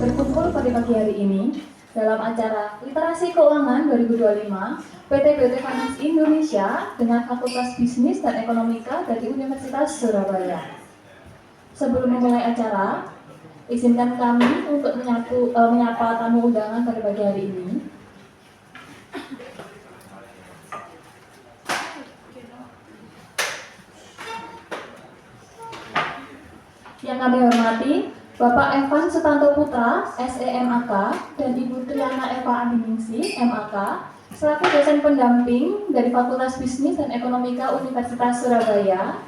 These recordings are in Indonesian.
Berkumpul pada pagi hari ini dalam acara Literasi Keuangan 2025 PT BOT Finance Indonesia dengan Fakultas Bisnis dan Ekonomika dari Universitas Surabaya. Sebelum memulai acara, izinkan kami untuk menyapa tamu undangan pada pagi hari ini. Yang kami hormati Bapak Evan Sutanto Putra, SEMAK, dan Ibu Triana Eva Adiningsih, MAK, selaku dosen pendamping dari Fakultas Bisnis dan Ekonomika Universitas Surabaya.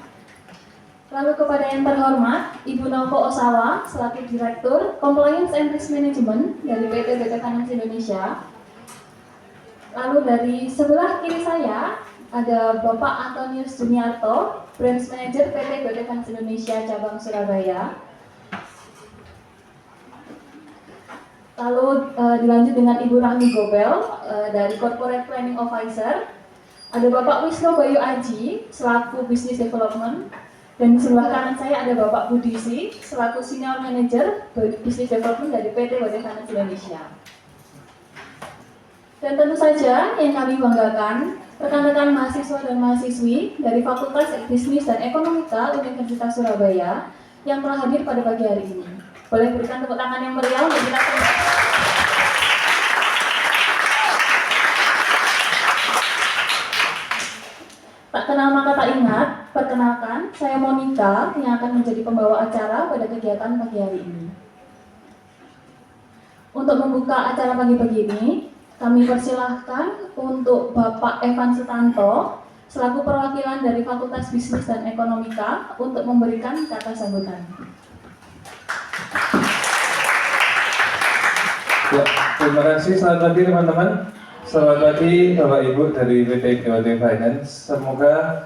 Lalu kepada yang terhormat, Ibu Novo Osawa, selaku Direktur Compliance and Risk Management dari PT BOT Finance Indonesia. Lalu dari sebelah kiri saya, ada Bapak Antonius Juniarto, Branch Manager PT BOT Finance Indonesia Cabang Surabaya. Lalu dilanjut dengan Ibu Rahmi Gobel dari Corporate Planning Officer. Ada Bapak Wisnu Bayu Aji selaku Business Development. Dan di sebelah kanan saya ada Bapak Budisi selaku Senior Manager Business Development dari PT BOT Finance Indonesia. Dan tentu saja yang kami banggakan, rekan-rekan mahasiswa dan mahasiswi dari Fakultas Bisnis dan Ekonomika Universitas Surabaya yang telah hadir pada pagi hari ini. Boleh berikan tepuk tangan yang meriah untuk kita semua. Tak kenal maka tak ingat, perkenalkan, saya Monica yang akan menjadi pembawa acara pada kegiatan pagi hari ini. Untuk membuka acara pagi-pagi ini, kami persilahkan untuk Bapak Evan Sutanto selaku perwakilan dari Fakultas Bisnis dan Ekonomika untuk memberikan kata sambutan. Ya, terima kasih. Selamat pagi teman-teman. Selamat pagi Bapak Ibu dari PT BOT Finance. Semoga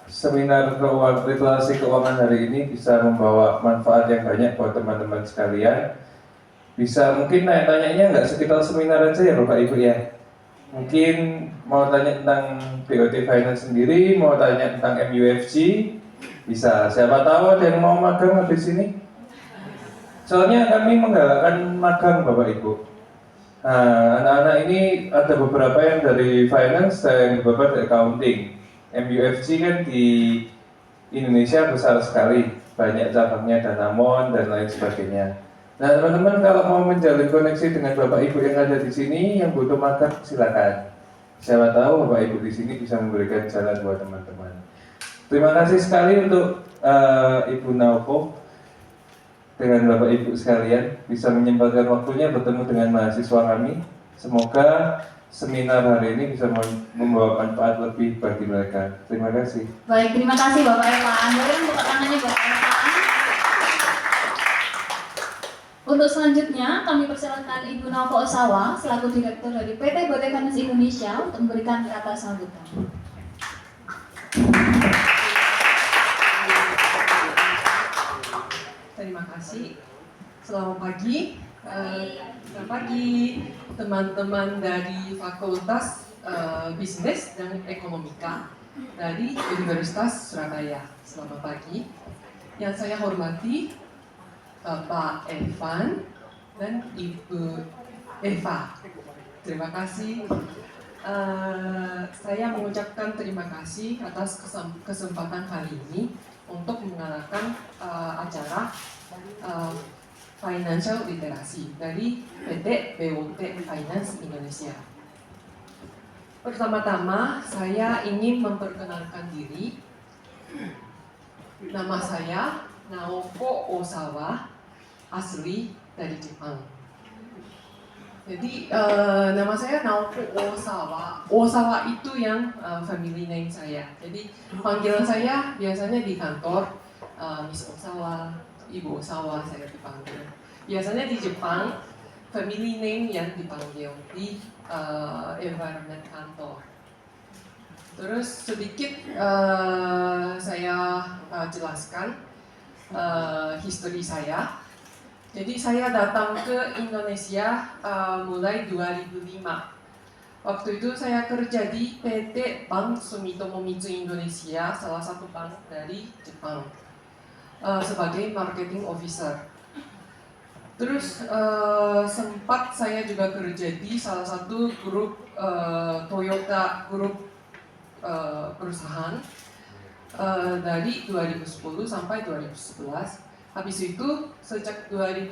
seminar literasi keuangan hari ini bisa membawa manfaat yang banyak buat teman-teman sekalian. Bisa mungkin tanya-tanyanya nggak sekitar seminar aja ya Bapak Ibu ya. Mungkin mau tanya tentang BOT Finance sendiri, mau tanya tentang MUFG, bisa. Siapa tahu ada yang mau magang habis ini. Soalnya kami menggalakkan magang Bapak Ibu. Nah, anak-anak ini ada beberapa yang dari finance dan beberapa dari accounting. MUFG kan di Indonesia besar sekali, banyak cabangnya, Danamon dan lain sebagainya. Nah teman-teman kalau mau menjalin koneksi dengan Bapak Ibu yang ada di sini yang butuh magang silakan. Siapa tahu Bapak Ibu di sini bisa memberikan jalan buat teman-teman. Terima kasih sekali untuk Ibu Naupo dengan Bapak Ibu sekalian bisa menyempatkan waktunya bertemu dengan mahasiswa kami. Semoga seminar hari ini bisa membawa manfaat lebih bagi mereka. Terima kasih. Baik, terima kasih Bapak Evan. Boleh buka tangannya Bapak Evan. Untuk selanjutnya, kami persilakan Ibu Novo Osawa selaku Direktur dari PT BOT Finance Indonesia untuk memberikan kata sambutan. Terima kasih. Selamat pagi. Selamat pagi teman-teman dari Fakultas Bisnis dan Ekonomika dari Universitas Surabaya. Selamat pagi. Yang saya hormati Bapak Evan dan Ibu Eva. Terima kasih. Saya mengucapkan terima kasih atas kesempatan kali ini untuk mengadakan acara Financial Literasi dari PT BOT Finance Indonesia. Pertama-tama saya ingin memperkenalkan diri. Nama saya Naoko Osawa, asli dari Jepang. Jadi nama saya Naoko Osawa. Osawa itu yang family name saya. Jadi panggilan saya biasanya di kantor Miss Osawa, Ibu Osawa saya dipanggil. Biasanya di Jepang family name yang dipanggil di environment kantor. Terus sedikit saya jelaskan history saya. Jadi saya datang ke Indonesia mulai 2005. Waktu itu saya kerja di PT Bank Sumitomo Mitsui Indonesia, salah satu bank dari Jepang. sebagai marketing officer. Terus sempat saya juga kerja di salah satu grup Toyota grup perusahaan dari 2010 sampai 2011. Habis itu sejak 2011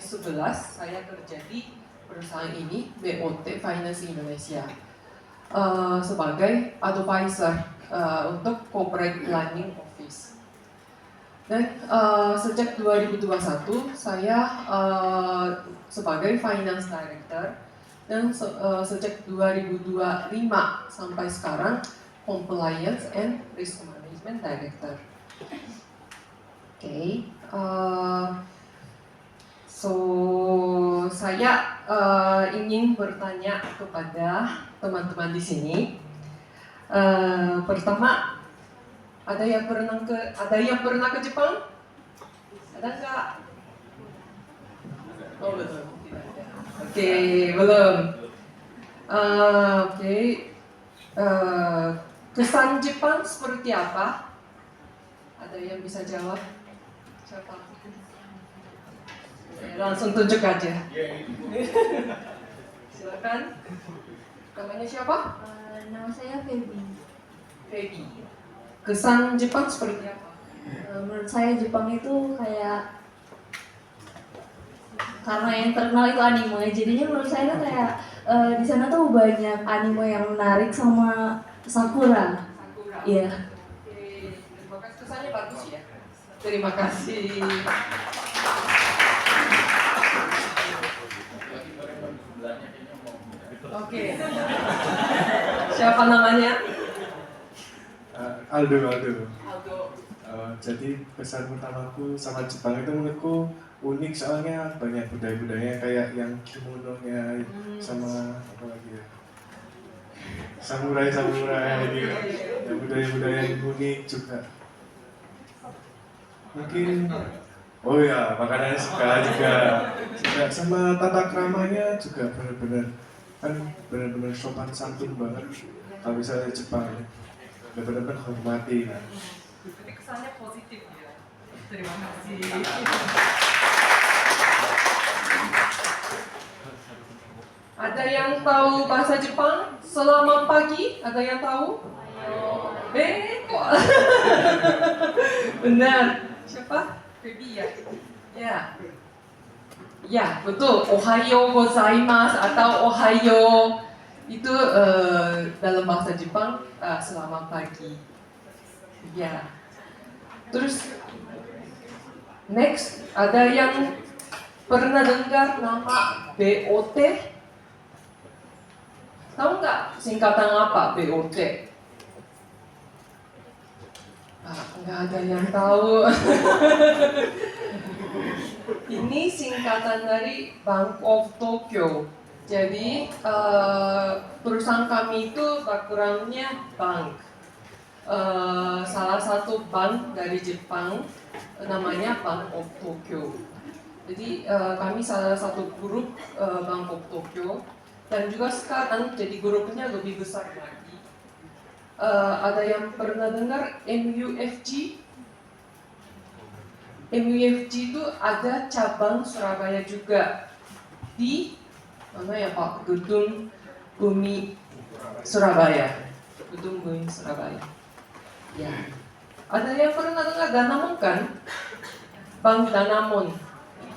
saya kerja di perusahaan ini, BOT Finance Indonesia, sebagai advisor untuk corporate planning office. Dan sejak 2021 saya sebagai finance director, dan sejak 2025 sampai sekarang compliance and risk management director. Oke, so saya ingin bertanya kepada teman-teman di sini. Pertama, ada yang pernah ke Jepang? Ada nggak? Oh belum, tidak ada. Oke, belum. Oke. Kesan Jepang seperti apa? Ada yang bisa jawab? Siapa? Langsung tunjuk aja. Silakan. Namanya siapa? Nama saya Feby. Feby. Kesan Jepang seperti apa? Menurut saya Jepang itu kayak, karena yang terkenal itu anime, jadinya menurut saya tuh kayak di sana tuh banyak anime yang menarik sama Sakura. Sakura. Iya. Oke, terima kasih. Kesannya bagus ya. Terima kasih. Oke. Siapa namanya? Aldo. Aldo. Jadi kesan pertamaku sama Jepang itu menurutku unik, soalnya banyak budaya-budaya kayak yang kimononya sama apa lagi ya, samurai gitu, dan budaya-budaya yang unik juga. Mungkin oh ya, makanannya suka juga sama tata keramanya juga benar-benar sopan santun banget. Kalau misalnya Jepang benar-benar hormati. Jadi kesannya positif ya. Terima kasih. Ada yang tahu bahasa Jepang? Selamat pagi. Ada yang tahu? Kok? Benar. Siapa? Feby ya. Ya. Ya, betul. Ohayo gozaimasu atau ohayo itu dalam bahasa Jepang selamat pagi. Ya. Terus next, ada yang pernah dengar nama BOT? Tahu nggak singkatan apa BOT? Nggak ada yang tahu. Ini singkatan dari Bank of Tokyo. Jadi perusahaan kami itu backgroundnya bank. Salah satu bank dari Jepang namanya Bank of Tokyo. Jadi kami salah satu grup Bank of Tokyo, dan juga sekarang jadi grupnya lebih besar lagi. Ada yang pernah dengar MUFG? MUFG itu ada cabang Surabaya juga di mana ya Pak? Gedung Bumi Surabaya. Gedung Bumi Surabaya. Ya. Ada yang pernah dengar Danamon kan? Bank Danamon.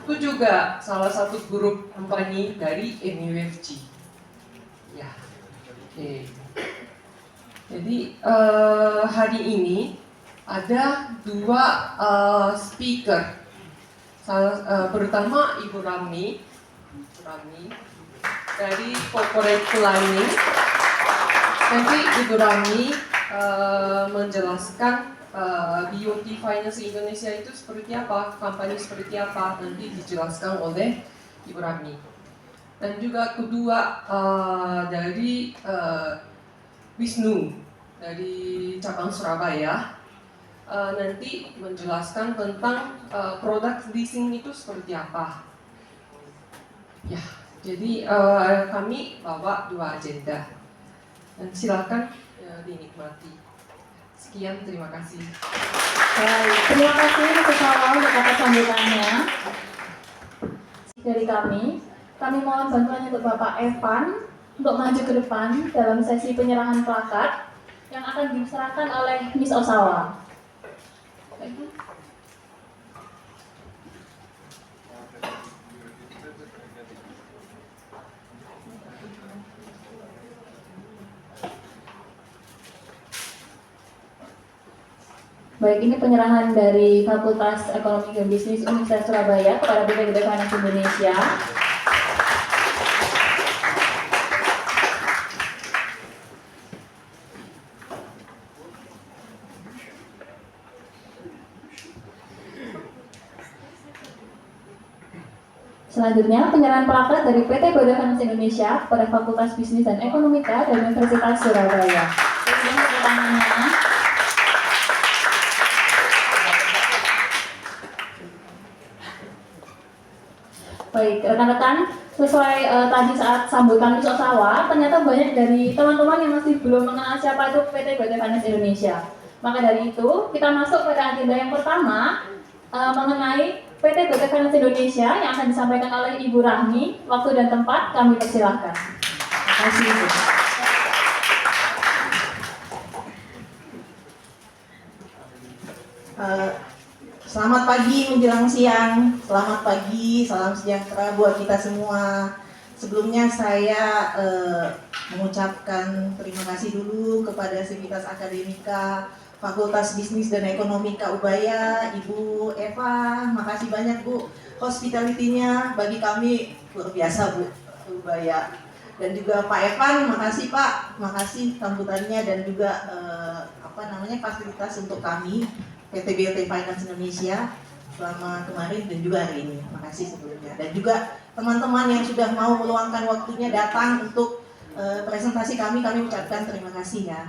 Itu juga salah satu grup company dari MUFG. Ya. Oke. Jadi hari ini ada dua speaker. Pertama Ibu Rami dari Corporate Planning. Nanti Ibu Rami menjelaskan BOT Finance Indonesia itu seperti apa, company seperti apa, nanti dijelaskan oleh Ibu Rami. Dan juga kedua dari Wisnu dari cabang Surabaya, nanti menjelaskan tentang produk leasing itu seperti apa. Ya, jadi kami bawa dua agenda. Dan silakan dinikmati. Sekian, terima kasih. Baik, terima kasih untuk kami mohon bantuan untuk Bapak Evan untuk maju ke depan dalam sesi penyerahan plakat yang akan diserahkan oleh Miss Osawa. Baik, ini penyerahan dari Fakultas Ekonomi dan Bisnis Universitas Surabaya kepada PT BOT Finance Indonesia. Selanjutnya, penyerahan plakat dari PT BOT Finance Indonesia kepada Fakultas Bisnis dan Ekonomika dari Universitas Surabaya. Ini tepuk tangannya. Baik, rekan-rekan, sesuai tadi saat sambutan Miss Osawa, ternyata banyak dari teman-teman yang masih belum mengenal siapa itu PT BOT Finance Indonesia. Maka dari itu, kita masuk pada agenda yang pertama mengenai PT BOT Finance Indonesia yang akan disampaikan oleh Ibu Rahmi. Waktu dan tempat kami persilahkan. Terima kasih, Ibu. Selamat pagi menjelang siang, selamat pagi, salam sejahtera buat kita semua. Sebelumnya saya mengucapkan terima kasih dulu kepada Sivitas Akademika Fakultas Bisnis dan Ekonomika Ubaya, Ibu Eva, makasih banyak Bu, hospitality-nya bagi kami luar biasa Bu Ubaya. Dan juga Pak Evan, makasih Pak, makasih sambutannya dan juga fasilitas untuk kami PT BOT Finance Indonesia selama kemarin dan juga hari ini. Terima kasih sebelumnya. Dan juga teman-teman yang sudah mau meluangkan waktunya datang untuk presentasi kami ucapkan terima kasih ya.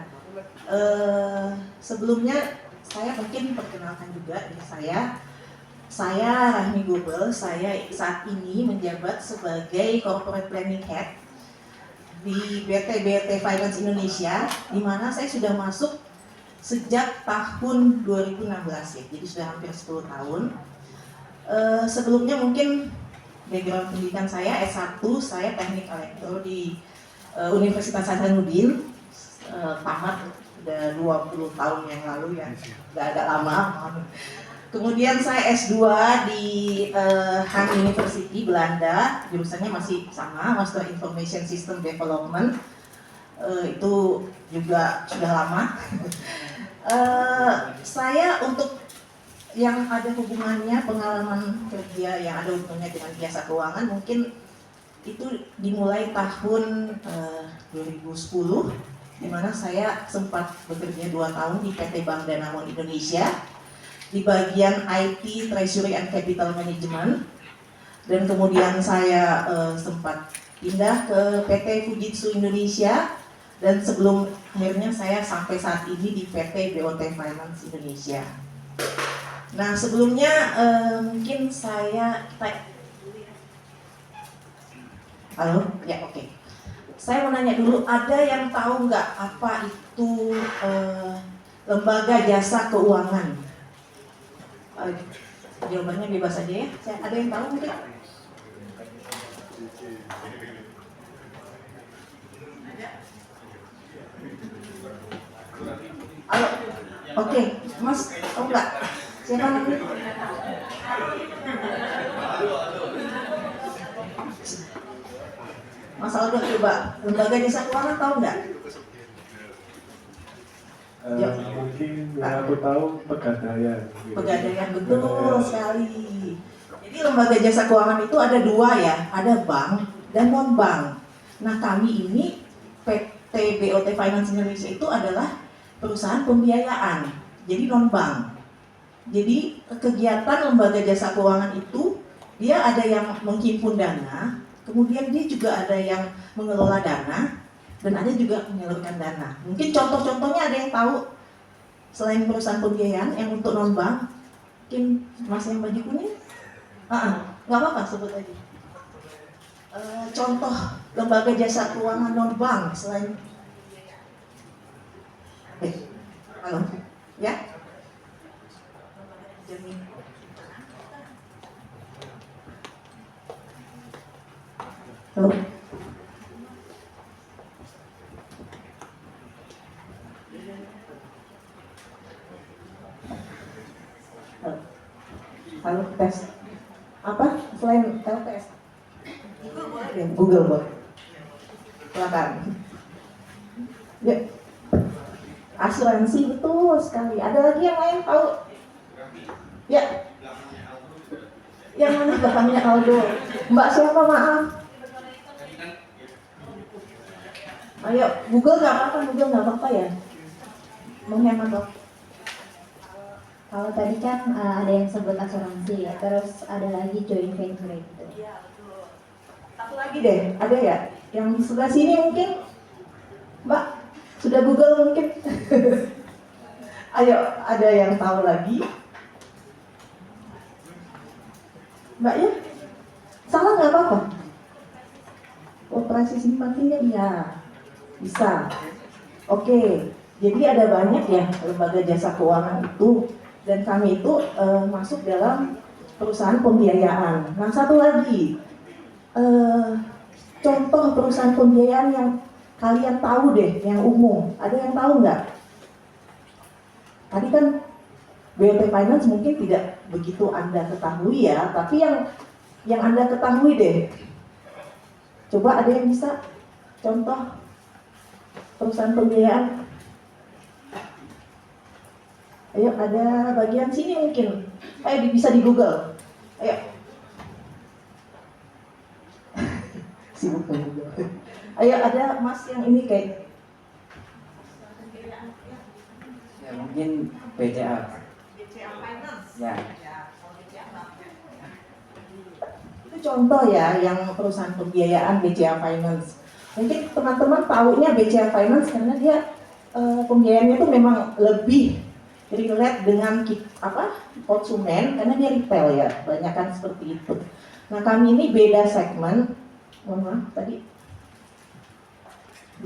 Sebelumnya saya mungkin perkenalkan juga diri saya Rahmi Gobel. Saya saat ini menjabat sebagai Corporate Planning Head di PT BOT Finance Indonesia, di mana saya sudah masuk sejak tahun 2016 ya, jadi sudah hampir 10 tahun. Sebelumnya mungkin background pendidikan saya S1, saya teknik elektro di Universitas Hasanuddin, tamat udah 20 tahun yang lalu ya, agak lama. Kemudian saya S2 di Han University Belanda, jurusannya masih sama, Master Information System Development. Itu juga sudah lama. Saya untuk yang ada hubungannya pengalaman kerja yang ada hubungannya dengan jasa keuangan mungkin itu dimulai tahun 2010, di mana saya sempat bekerja 2 tahun di PT Bank Danamon Indonesia di bagian IT, Treasury and Capital Management, dan kemudian saya sempat pindah ke PT Fujitsu Indonesia. Dan sebelum akhirnya saya sampai saat ini di PT BOT Finance Indonesia. Nah sebelumnya mungkin halo, ya oke. Saya mau nanya dulu, ada yang tahu nggak apa itu lembaga jasa keuangan? Jawabannya bebas aja ya. Ada yang tahu mungkin? Halo, oke, Mas, tahu nggak? Siapa namanya? Mas Aldo coba, lembaga jasa keuangan tahu nggak? Mungkin yang aku tahu Pegadaian. Pegadaian, betul sekali. Jadi lembaga jasa keuangan itu ada 2 ya, ada bank dan non bank. Nah kami ini PT BOT Finance Indonesia itu adalah perusahaan pembiayaan, jadi non bank. Jadi kegiatan lembaga jasa keuangan itu dia ada yang menghimpun dana, kemudian dia juga ada yang mengelola dana, dan ada juga menyalurkan dana. Mungkin contoh-contohnya ada yang tahu selain perusahaan pembiayaan yang untuk non bank, mungkin Mas yang baju kuning? Nggak apa-apa, sebut aja. Contoh lembaga jasa keuangan non bank selain halo, ya? Halo. Halo, tes. Apa selain LPS? Google boleh deh, Google boleh. Silakan. Ya. Asuransi betul sekali. Ada lagi yang lain tahu? Ya. Yang mana belakangnya Aldo? Mbak siapa maaf? Ayo, Google nggak apa-apa, Google nggak apa-apa ya. Menghemat waktu. Kalau tadi kan ada yang sebut asuransi ya, terus ada lagi joint venture gitu. Iya, betul. Satu lagi deh, ada ya? Yang di sebelah sini mungkin, Mbak, sudah Google mungkin? Ayo, ada yang tahu lagi? Mbak ya? Salah nggak apa-apa? Operasi simpan pinjam, ya. Bisa. Oke, jadi ada banyak ya lembaga jasa keuangan itu. Dan kami itu masuk dalam perusahaan pembiayaan. Nah, satu lagi, contoh perusahaan pembiayaan yang kalian tahu deh, yang umum. Ada yang tahu nggak? Tadi kan BOT Finance mungkin tidak begitu Anda ketahui ya, tapi yang Anda ketahui deh. Coba ada yang bisa contoh perusahaan pembiayaan? Ayo, ada bagian sini mungkin. Ayo, bisa di Google. Ayo. Sibuk di Google. Ayo, ada Mas yang ini kayak. Ya, mungkin BCA. BCA Finance. Ya. Itu contoh ya, yang perusahaan pembiayaan BCA Finance. Mungkin teman-teman tahunya BCA Finance karena dia pembiayaannya itu memang lebih relate dengan konsumen karena dia retail ya, kebanyakan seperti itu. Nah, kami ini beda segmen. Mohon maaf tadi.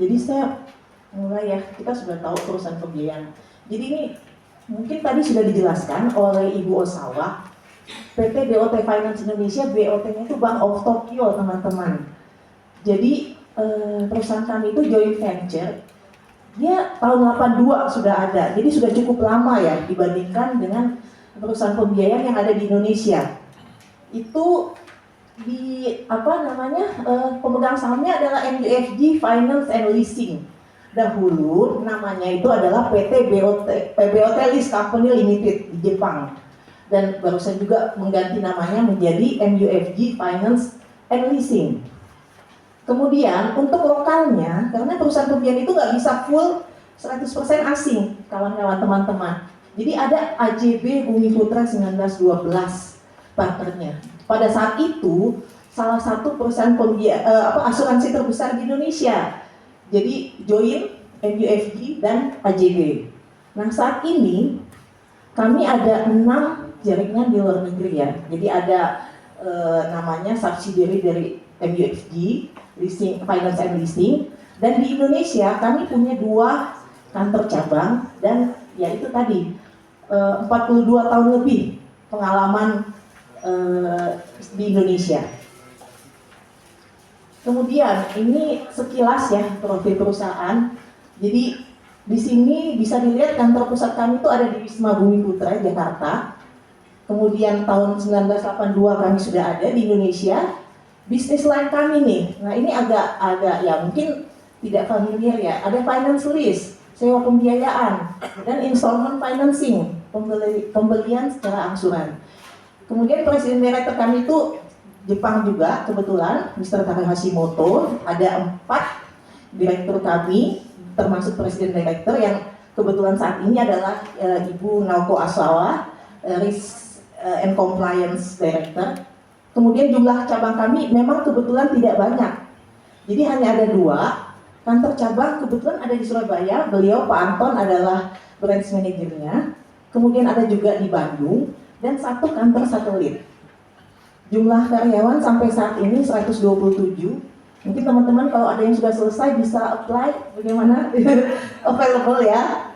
Jadi saya mulai ya, kita sudah tahu perusahaan pembiayaan. Jadi ini mungkin tadi sudah dijelaskan oleh Ibu Osawa. PT BOT Finance Indonesia, BOT-nya itu Bank of Tokyo, teman-teman. Jadi perusahaan kami itu joint venture. Dia tahun 82 sudah ada, jadi sudah cukup lama ya dibandingkan dengan perusahaan pembiayaan yang ada di Indonesia. Itu pemegang sahamnya adalah MUFG Finance and Leasing. Dahulu namanya itu adalah PT BOT Lease Company Limited di Jepang. Dan barusan juga mengganti namanya menjadi MUFG Finance and Leasing. Kemudian untuk lokalnya, karena perusahaan pembiayaan itu nggak bisa full 100% asing, kawan-kawan teman-teman. Jadi ada AJB Bumi Putra 1912 partnernya. Pada saat itu salah satu perusahaan asuransi terbesar di Indonesia. Jadi join MUFG dan AJB. Nah, saat ini kami ada 6 jaringan di luar negeri ya. Jadi ada namanya subsidiary dari MUFG, Leasing, Finance and Leasing, dan di Indonesia kami punya 2 kantor cabang dan ya itu tadi 42 tahun lebih pengalaman di Indonesia. Kemudian ini sekilas ya profil perusahaan. Jadi di sini bisa dilihat kantor pusat kami itu ada di Wisma Bumi Putra, Jakarta. Kemudian tahun 1982 kami sudah ada di Indonesia. Bisnis lain kami nih, nah ini agak ya mungkin tidak familiar ya. Ada finance lease, sewa pembiayaan, dan installment financing, pembelian secara angsuran. Kemudian presiden direktur kami itu Jepang juga kebetulan, Mr. Taro Hashimoto. Ada 4 direktur kami, termasuk presiden direktur yang kebetulan saat ini adalah Ibu Naoko Asawa, Risk and Compliance Director. Kemudian jumlah cabang kami memang kebetulan tidak banyak. Jadi hanya ada 2. Kantor cabang kebetulan ada di Surabaya. Beliau Pak Anton adalah branch manajernya. Kemudian ada juga di Bandung dan 1 kantor satelit. Jumlah karyawan sampai saat ini 127. Mungkin teman-teman kalau ada yang sudah selesai bisa apply, bagaimana? Available ya.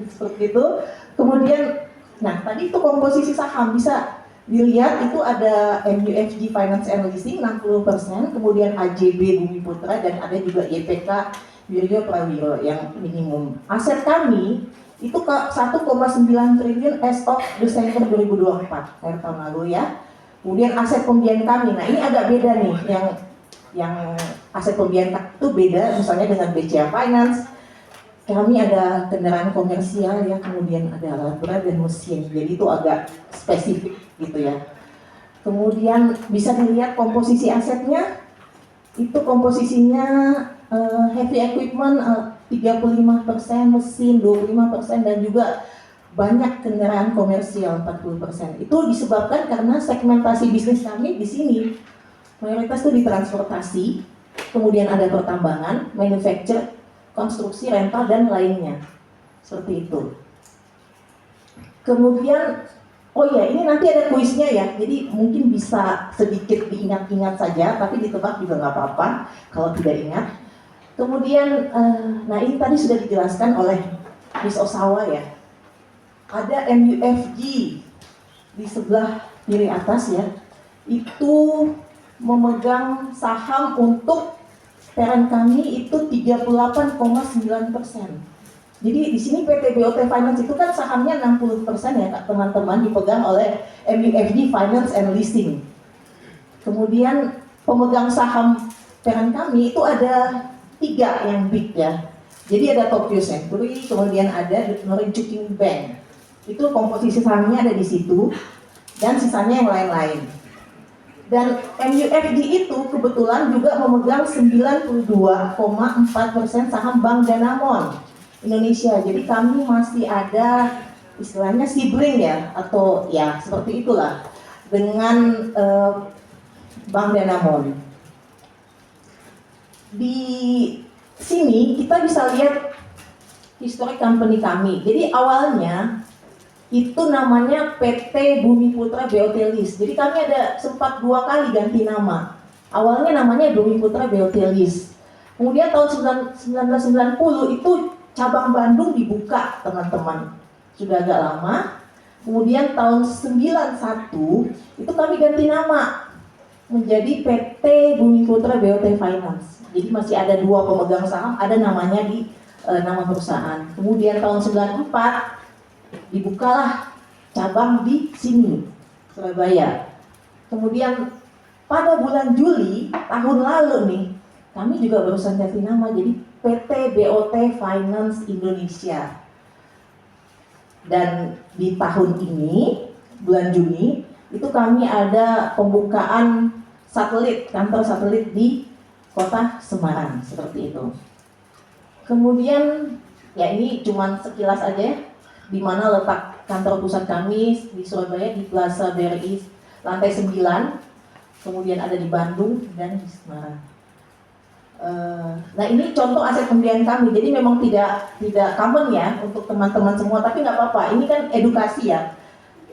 Seperti itu. Kemudian, nah tadi itu komposisi saham bisa dilihat itu ada MUFG Finance and Leasing 60%, kemudian AJB Bumi Putra, dan ada juga YPK Wirjo Prawiro yang minimum. Aset kami itu ke 1,9 triliun as of Desember 2024, akhir tahun lalu ya. Kemudian aset pembiayaan kami, nah ini agak beda nih, yang aset pembiayaan itu beda misalnya dengan BCA Finance. Kami ada kendaraan komersial ya, kemudian ada alat berat dan mesin, jadi itu agak spesifik gitu ya. Kemudian bisa dilihat komposisi asetnya, itu komposisinya heavy equipment 35%, mesin 25%, dan juga banyak kendaraan komersial 40%. Itu disebabkan karena segmentasi bisnis kami di sini mayoritas itu di transportasi, kemudian ada pertambangan, manufacture, konstruksi, rental, dan lainnya. Seperti itu. Kemudian, oh ya, ini nanti ada kuisnya ya, jadi mungkin bisa sedikit diingat-ingat saja, tapi ditebak juga nggak apa-apa kalau tidak ingat. Kemudian, nah ini tadi sudah dijelaskan oleh Miss Osawa ya. Ada MUFG di sebelah kiri atas ya, itu memegang saham untuk parent kami itu 38,9%. Jadi di sini PT BOT Finance itu kan sahamnya 60% ya teman-teman, dipegang oleh MUFG Finance and Leasing. Kemudian pemegang saham parent kami itu ada 3 yang big ya. Jadi ada Tokyo Century, kemudian ada Norwegian Bank. Itu komposisi sahamnya ada di situ, dan sisanya yang lain-lain. Dan MUFG itu kebetulan juga memegang 92,4% saham Bank Danamon Indonesia. Jadi kami masih ada istilahnya sibling ya, atau ya seperti itulah dengan Bank Danamon. Di sini kita bisa lihat history company kami. Jadi awalnya itu namanya PT Bumi Putra BOT Lease. Jadi kami ada sempat 2 kali ganti nama. Awalnya namanya Bumi Putra BOT Lease. Kemudian tahun 1990 itu cabang Bandung dibuka, teman-teman. Sudah agak lama. Kemudian tahun 91 itu kami ganti nama menjadi PT Bumi Putra BOT Finance. Jadi masih ada 2 pemegang saham, ada namanya di nama perusahaan. Kemudian tahun 94 dibukalah cabang di sini, Surabaya. Kemudian pada bulan Juli tahun lalu nih, kami juga barusan ganti nama jadi PT BOT Finance Indonesia. Dan di tahun ini, bulan Juni, itu kami ada pembukaan satelit, kantor satelit di Kota Semarang, seperti itu. Kemudian, ya ini cuman sekilas aja ya, di mana letak kantor pusat kami di Surabaya, di Plaza BRI lantai 9, kemudian ada di Bandung dan di Semarang. Nah ini contoh aset pembiayaan kami, jadi memang tidak common ya untuk teman-teman semua, tapi nggak apa-apa, ini kan edukasi ya,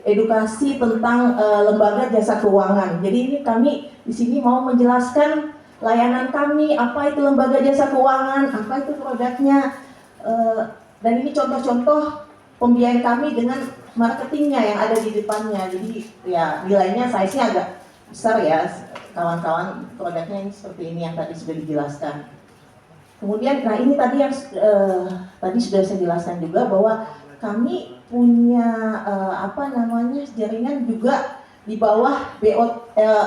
edukasi tentang lembaga jasa keuangan. Jadi ini kami di sini mau menjelaskan layanan kami, apa itu lembaga jasa keuangan, apa itu produknya, dan ini contoh-contoh pembiayaan kami dengan marketingnya yang ada di depannya. Jadi ya nilainya, size-nya agak besar ya kawan-kawan, produknya ini seperti ini yang tadi sudah dijelaskan. Kemudian, nah ini tadi yang tadi sudah saya jelaskan juga bahwa kami punya jaringan juga di bawah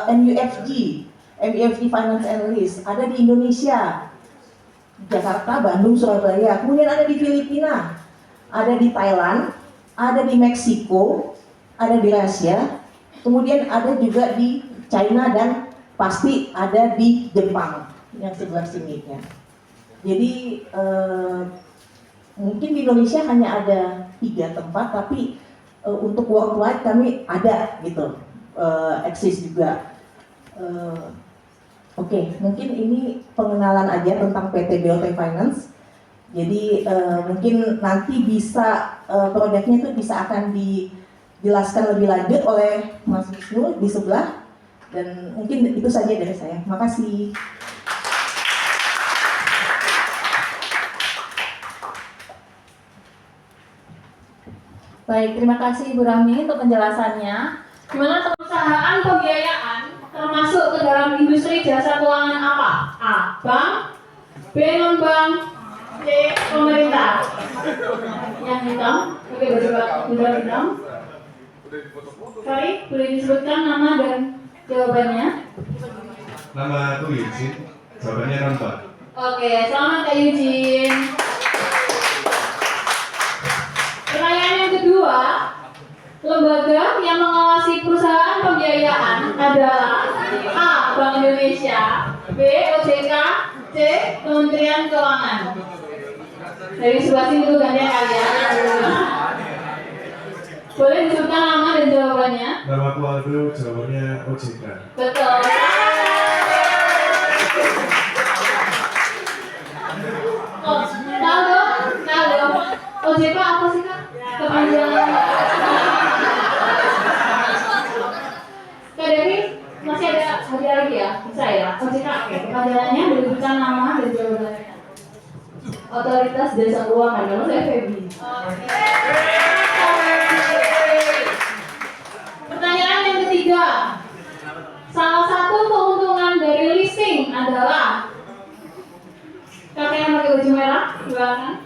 MUFG Finance and Lease, ada di Indonesia, Jakarta, Bandung, Surabaya, kemudian ada di Filipina, ada di Thailand, ada di Meksiko, ada di Rusia, kemudian ada juga di China, dan pasti ada di Jepang yang sebelah sini ya. Jadi mungkin di Indonesia hanya ada 3 tempat, tapi untuk worldwide kami ada gitu, eksis juga. Oke, mungkin ini pengenalan aja tentang PT BOT Finance. Jadi mungkin nanti bisa produknya itu bisa akan dijelaskan lebih lanjut oleh Mas Wisnu di sebelah, dan mungkin itu saja dari saya. Makasih. Baik, terima kasih Ibu Rami untuk penjelasannya. Gimana teman-teman? jasa keuangan apa? A. Bank, B. Non-bank, C. Pemerintah. Yang hitam, oke baju hitam. Sorry, boleh disebutkan nama dan jawabannya? Nama aku Eugene, jawabannya non-bank. Oke, selamat Kak Eugene. Pertanyaan yang kedua, lembaga yang mengawasi perusahaan pembiayaan adalah A. Bank Indonesia, B. OJK, C. Kementerian Keuangan. Dari sebelah sini dulu gantian kali ya. Boleh disebutkan nama dan jawabannya? Nama aku Aldo, jawabannya OJK. Betul. Oh, Naldo. OJK apa sih Kak? Kepanjangan. Kak Devi, masih ada hadiah lagi ya? Bisa ya? OJK, oke. Kepanjangannya boleh disebutkan nama dan jawabannya. Otoritas Jasa Keuangan, kalau saya Febi. Pertanyaan yang ketiga. Salah satu keuntungan dari leasing adalah kakek yang pakai baju merah, silakan.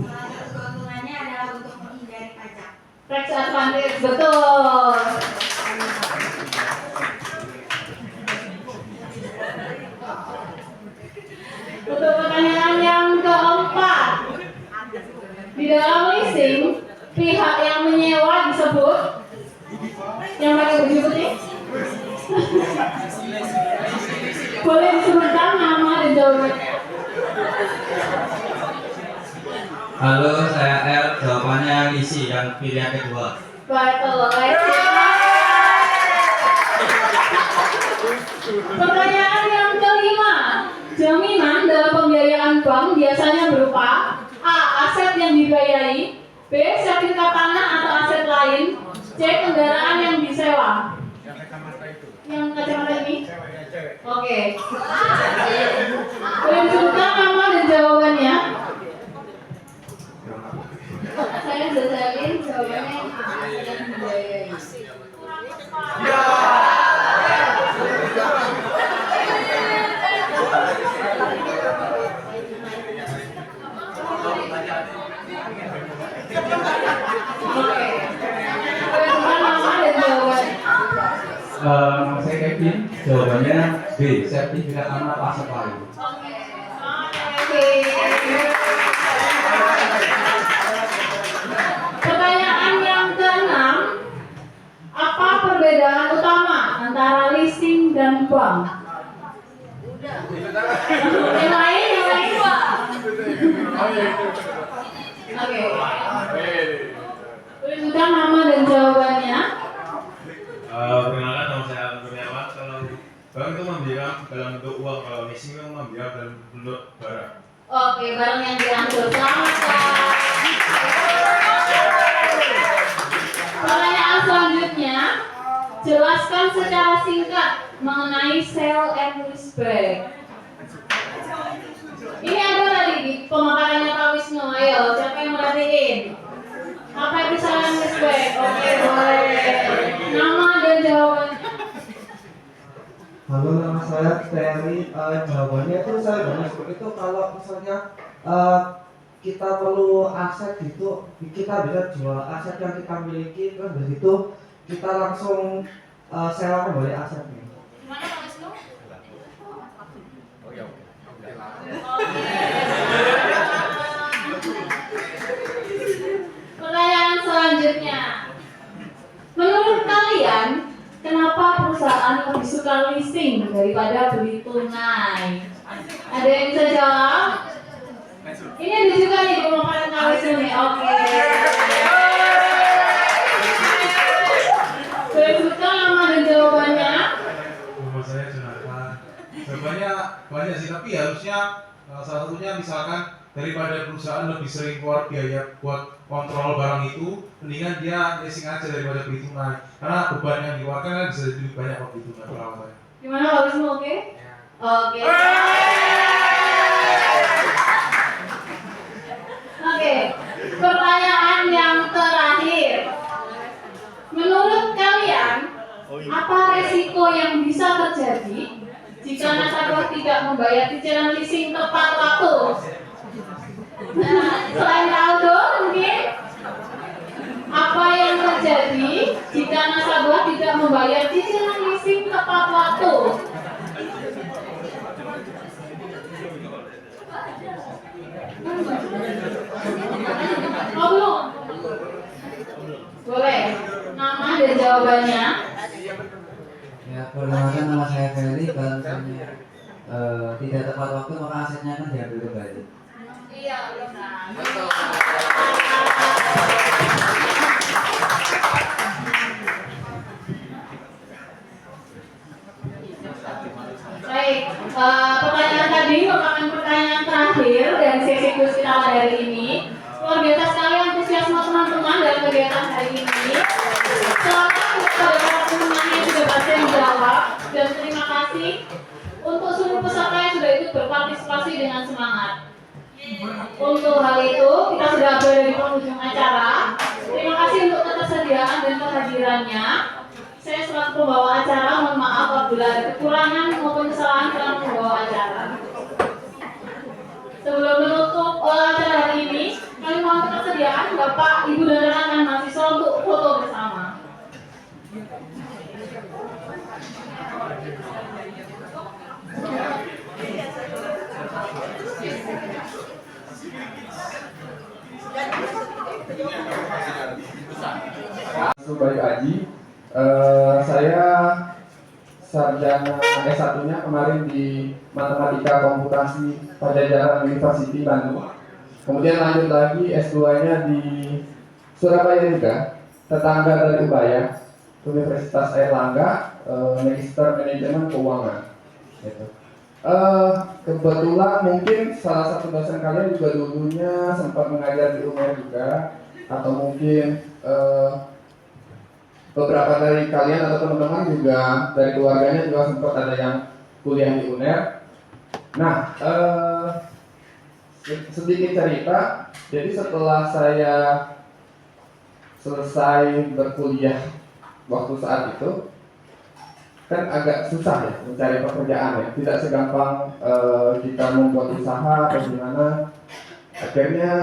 Salah satu keuntungannya adalah untuk menghindari pajak. Tax advantage, betul. Untuk pertanyaan yang keempat, di dalam leasing pihak yang menyewa disebut yang pakai baju putih. Boleh disebutkan nama dan jawabannya? Halo, saya El. Jawabannya Lisi yang pilihan kedua. Betul, Lesi. Pertanyaan yang kelima, jaminan dalam pembiayaan bank biasanya berupa A. Aset yang dibiayai, B. Sertifikat tanah atau aset lain, C. Kendaraan yang disewa. Yang kacamata ini? Oke. Boleh disebutkan nama dan jawabannya? Saya sesalin jawabannya A. Yang dibiayai. Nama saya Kevin, jawabannya B. Sertifikat tanah atau aset lain. Pertanyaan yang keenam, apa perbedaan utama antara leasing dan bank? Yang lain? Oke. Boleh sebutkan nama dan jawabannya? Perkenalkan, nama saya Alan Kurniawan. Kalau bank itu membiayai dalam bentuk uang, kalau leasing itu membiayai dalam bentuk barang. Oke, barang yang diangkut. Selamat Kak. Pertanyaan selanjutnya, jelaskan secara singkat mengenai sale and leaseback. Ini ada tadi di pemaparannya Pak Wisnu. Ayo, siapa yang merhatiin? Apa itu sale and leaseback? Oke, boleh. Nama dan jawabannya. Halo, nama saya Terry. Jawabannya itu saya banyak seperti itu. Kalau misalnya kita perlu aset gitu, kita bisa jual aset yang kita miliki, terus dari situ kita langsung sewa kembali asetnya. Gimana Pak Wisnu? Pertanyaan selanjutnya, menurut kalian kenapa perusahaan lebih suka leasing daripada beli tunai? Ada yang bisa jawab? Ini ada juga nih pemaparan Kak Wisnu nih. Oke. Boleh sebutkan nama dan jawabannya? Nama saya Jonathan. Jawabannya banyak sih, tapi harusnya salah satunya misalkan daripada perusahaan lebih sering keluar biaya buat kontrol barang itu, mendingan dia leasing aja daripada beli tunai. Karena beban yang dikeluarkan kan bisa lebih banyak kalau beli tunai perawatannya. Gimana Kak Wisnu? Oke? Oke. Oke. Pertanyaan yang terakhir. Menurut kalian, apa resiko yang bisa terjadi jika nasabah tidak membayar cicilan leasing tepat waktu. Nah, selain Aldo, mungkin apa yang terjadi jika nasabah tidak membayar cicilan leasing tepat waktu? Oh belum? Boleh. Nama dan jawabannya. Ya, perkenalkan nama saya Ferry. Kalau misalnya tidak tepat waktu maka asetnya akan diambil kembali. Iya, benar. Baik, pertanyaan tadi merupakan pertanyaan terakhir dari sesi kuis kita hari ini. Luar biasa sekali antusiasme teman-teman dalam kegiatan hari ini. Selamat kepada para pemenang yang sudah berhasil menjawab, dan terima kasih untuk seluruh peserta yang sudah ikut berpartisipasi dengan semangat. Untuk hal itu, kita sudah berada di penghujung acara. Terima kasih untuk ketersediaan dan kehadirannya. Saya selaku pembawa acara mohon maaf apabila ada kekurangan maupun kesalahan dalam membawa acara. Sebelum menutup acara hari ini, kami mohon ketersediaan Bapak, Ibu, dan rekan mahasiswa untuk foto bersama. Baik Aji, saya sarjana S1-nya kemarin di Matematika Komputasi Pajajaran University Bandung. Kemudian lanjut lagi S2-nya di Surabaya juga, tetangga dari Ubaya, Universitas Airlangga, Magister Manajemen Keuangan. Gitu. Kebetulan mungkin salah satu dosen kalian juga dulunya sempat mengajar di UNER juga, atau mungkin beberapa dari kalian atau teman-teman juga dari keluarganya juga sempat ada yang kuliah di UNER. Nah, sedikit cerita. Jadi setelah saya selesai berkuliah waktu saat itu, kan agak susah ya mencari pekerjaan ya. Tidak segampang kita membuat usaha atau gimana. Akhirnya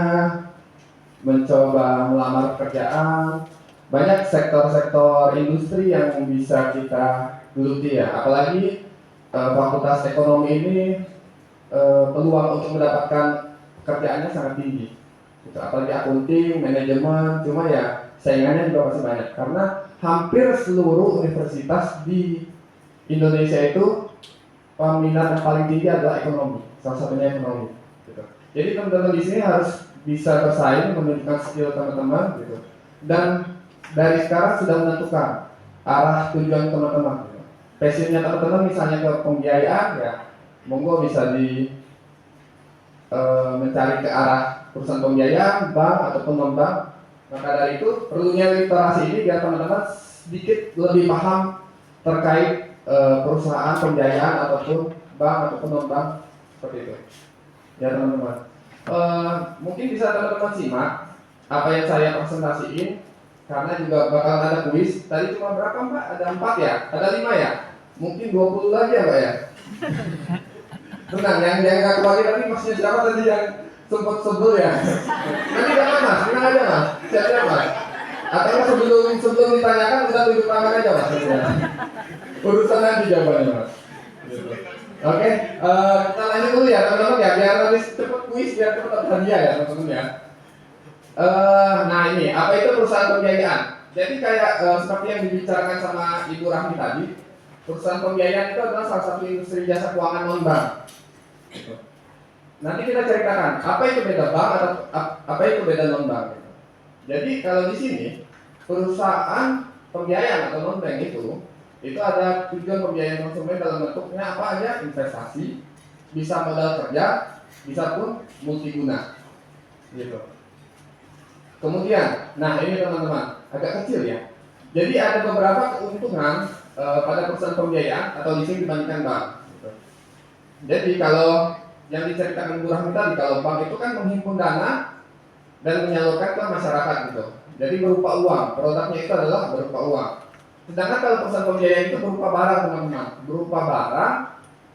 mencoba melamar pekerjaan. Banyak sektor-sektor industri yang bisa kita geluti ya. Apalagi fakultas ekonomi ini peluang untuk mendapatkan pekerjaannya sangat tinggi. Gitu. Apalagi akunting, manajemen, cuma ya saingannya juga masih banyak. Karena hampir seluruh universitas di Indonesia itu peminat yang paling tinggi adalah ekonomi. Salah satunya ekonomi. Gitu. Jadi teman-teman di sini harus bisa bersaing, menunjukkan skill teman-teman, gitu. Dan dari sekarang sudah menentukan arah tujuan teman-teman. Passionnya teman-teman misalnya ke pembiayaan ya, monggo bisa mencari ke arah perusahaan pembiayaan, bank ataupun non-bank. Maka dari itu perlunya literasi ini biar teman-teman sedikit lebih paham terkait perusahaan pembiayaan ataupun bank ataupun non-bank seperti itu. Ya teman-teman. Mungkin bisa teman-teman simak apa yang saya presentasiin, karena juga bakal ada kuis. Tadi cuma berapa Mbak? Ada 4 ya? Ada 5 ya? Mungkin 20 lagi ya Mbak ya? Tenang, yang gak kebagi tadi maksudnya siapa tadi yang sempat sebel ya? Nanti jangan Mas, tenang aja Mas. Siap-siap Mas. Atau sebelum ditanyakan udah tunjuk tangan aja Mas. Urusan nanti jawabannya Mas. Oke, kita lanjut dulu ya teman-teman ya, biar nanti cepet kuis, biar cepet dapat hadiah ya teman-teman ya. Nah ini, apa itu perusahaan pembiayaan? Jadi kayak seperti yang dibicarakan sama Ibu Rahmi tadi, perusahaan pembiayaan itu adalah salah satu industri jasa keuangan non-bank. Nanti kita ceritakan apa itu beda bank atau apa itu beda non-bank. Jadi kalau di sini perusahaan pembiayaan atau non-bank itu ada tujuan pembiayaan konsumen dalam bentuknya apa aja? Investasi, bisa modal kerja, bisa pun multiguna, gitu. Kemudian, nah ini teman-teman agak kecil ya. Jadi ada beberapa keuntungan pada perusahaan pembiayaan atau leasing dibandingkan bank. Gitu. Jadi kalau yang diceritakan Bu Rahmi tadi, kalau bank itu kan menghimpun dana dan menyalurkan ke masyarakat gitu. Jadi berupa uang, produknya itu adalah berupa uang. Sedangkan kalau perusahaan pembiayaan itu berupa barang teman-teman, berupa barang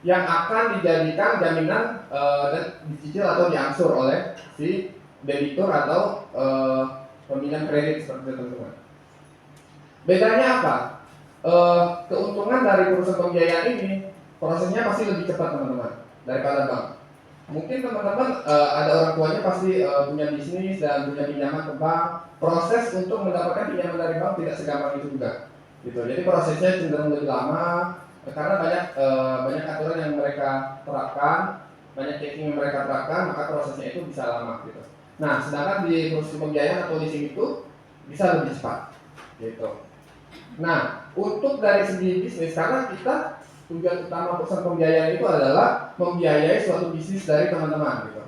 yang akan dijadikan jaminan dan dicicil atau diangsur oleh si debitur atau peminjam kredit seperti itu teman-teman. Bedanya apa? Keuntungan dari perusahaan pembiayaan ini prosesnya pasti lebih cepat teman-teman daripada bank. Mungkin teman-teman ada orang tuanya pasti punya bisnis dan punya pinjaman ke bank. Proses untuk mendapatkan pinjaman dari bank tidak segampang itu juga. Gitu. Jadi prosesnya cenderung lebih lama karena banyak aturan yang mereka terapkan, banyak checking yang mereka terapkan, maka prosesnya itu bisa lama gitu. Nah, sedangkan di proses pembiayaan atau leasing itu bisa lebih cepat gitu. Nah, untuk dari segi bisnis, karena kita tujuan utama perusahaan pembiayaan itu adalah membiayai suatu bisnis dari teman-teman gitu.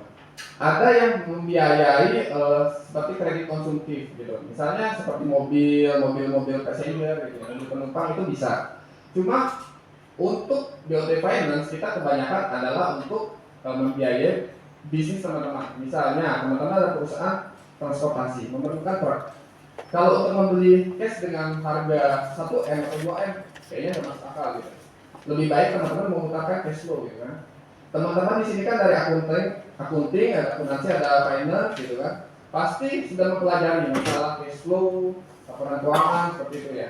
Ada yang membiayai seperti kredit konsumtif gitu. Misalnya seperti mobil passenger gitu, mobil penumpang itu bisa. Cuma untuk BOT Finance kita kebanyakan adalah untuk membiayai bisnis teman-teman. Misalnya teman-teman ada perusahaan transportasi, memerlukan truk. Kalau untuk membeli cash dengan harga 1M atau 2M kayaknya nggak masuk akal gitu. Lebih baik teman-teman memutarkan cash flow gitu kan. Teman-teman di sini kan dari akunting, ada akuntansi, ada finance gitu kan. Pasti sudah mempelajari masalah cash flow, laporan keuangan seperti itu ya.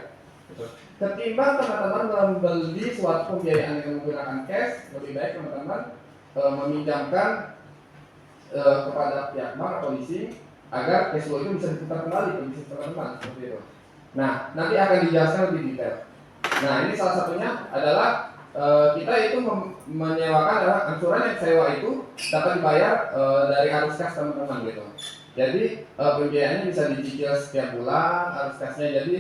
Gitu. Ketimbang teman-teman membeli suatu pembiayaan yang menggunakan cash, lebih baik teman-teman meminjamkan kepada pihak bank atau leasing agar cash flow itu bisa diputar kembali ke bisnis teman-teman seperti itu. Nah, nanti akan dijelaskan lebih detail. Nah, ini salah satunya adalah kita itu menyewakan adalah angsuran yang sewa itu dapat dibayar dari arus kas teman-teman gitu. Jadi pembiayaannya bisa dicicil setiap bulan, arus kasnya jadi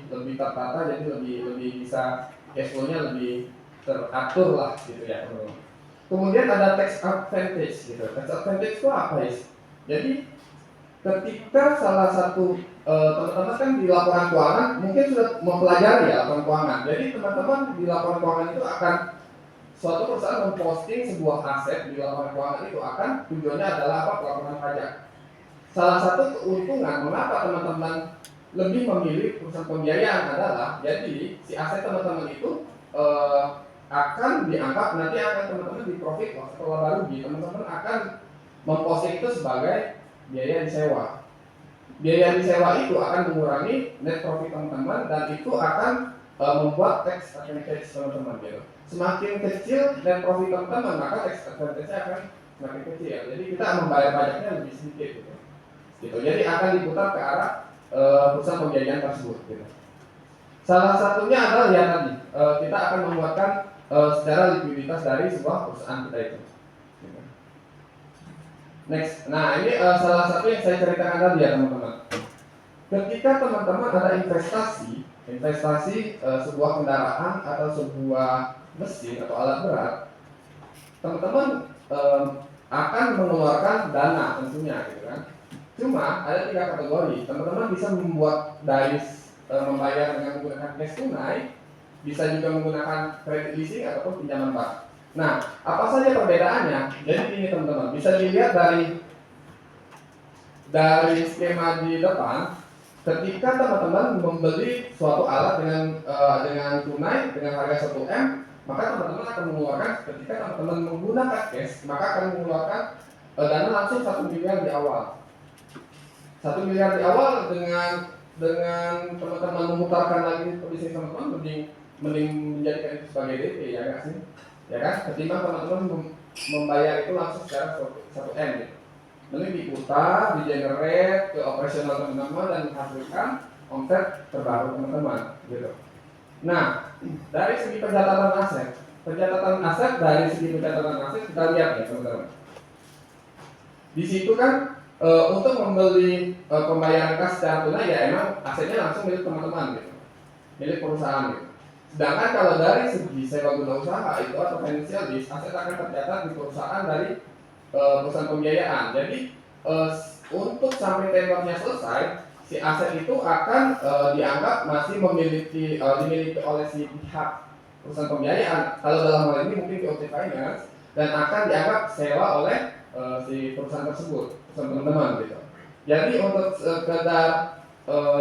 lebih tertata, jadi lebih bisa cash flow-nya lebih teratur lah gitu ya teman-teman. Kemudian ada tax advantage gitu. Tax advantage itu apa ya? Jadi ketika salah satu teman-teman kan di laporan keuangan mungkin sudah mempelajari ya laporan keuangan. Jadi teman-teman di laporan keuangan itu akan suatu perusahaan memposting sebuah aset di laporan keuangan itu akan tujuannya adalah apa? Pelaporan pajak. Salah satu keuntungan mengapa teman-teman lebih memilih perusahaan pembiayaan adalah jadi si aset teman-teman itu akan dianggap nanti akan teman-teman di profit setelah baru teman-teman akan memposting itu sebagai biaya disewa. Biaya disewa itu akan mengurangi net profit teman-teman dan itu akan membuat tax advantage teman-teman gitu. Semakin kecil net profit teman-teman maka tax advantage-nya akan semakin kecil. Jadi kita membayar pajaknya lebih sedikit gitu. Jadi akan diputar ke arah perusahaan pembiayaan tersebut gitu. Salah satunya adalah ya tadi kita akan membuatkan secara likuiditas dari sebuah perusahaan kita itu. Next, nah ini salah satu yang saya ceritakan tadi ya teman-teman. Ketika teman-teman ada investasi sebuah kendaraan atau sebuah mesin atau alat berat, teman-teman akan mengeluarkan dana tentunya gitu kan. Cuma ada 3 kategori. Teman-teman bisa membuat dari membayar dengan menggunakan cash tunai, bisa juga menggunakan kredit leasing ataupun pinjaman bank. Nah, apa saja perbedaannya? Jadi ini teman-teman, bisa dilihat dari skema di depan. Ketika teman-teman membeli suatu alat dengan tunai dengan harga 1M, maka teman-teman akan mengeluarkan ketika teman-teman menggunakan cash, maka akan mengeluarkan dana langsung 1 miliar di awal. 1 miliar di awal dengan teman-teman memutarkan lagi bisnis teman-teman mending menjadikan itu sebagai DP ya nggak sih? Ya kan? Ketimbang teman-teman membayar itu langsung secara 1M gitu. Mending diputar, di-generate ke operasional teman-teman dan menghasilkan omset terbaru teman-teman gitu. Nah, dari segi pencatatan aset dari segi pencatatan aset kita lihat ya teman-teman. Di situ kan untuk membeli pembayaran kas secara tunai ya emang asetnya langsung milik teman-teman gitu, milik perusahaan gitu. Sedangkan kalau dari segi sewa guna usaha itu atau financial lease, aset akan tercatat di perusahaan dari perusahaan pembiayaan. Jadi untuk sampai tenornya selesai, si aset itu akan dianggap masih dimiliki oleh si pihak perusahaan pembiayaan. Kalau dalam hal ini mungkin BOT Finance dan akan dianggap sewa oleh si perusahaan tersebut, perusahaan teman-teman gitu. Jadi untuk sekedar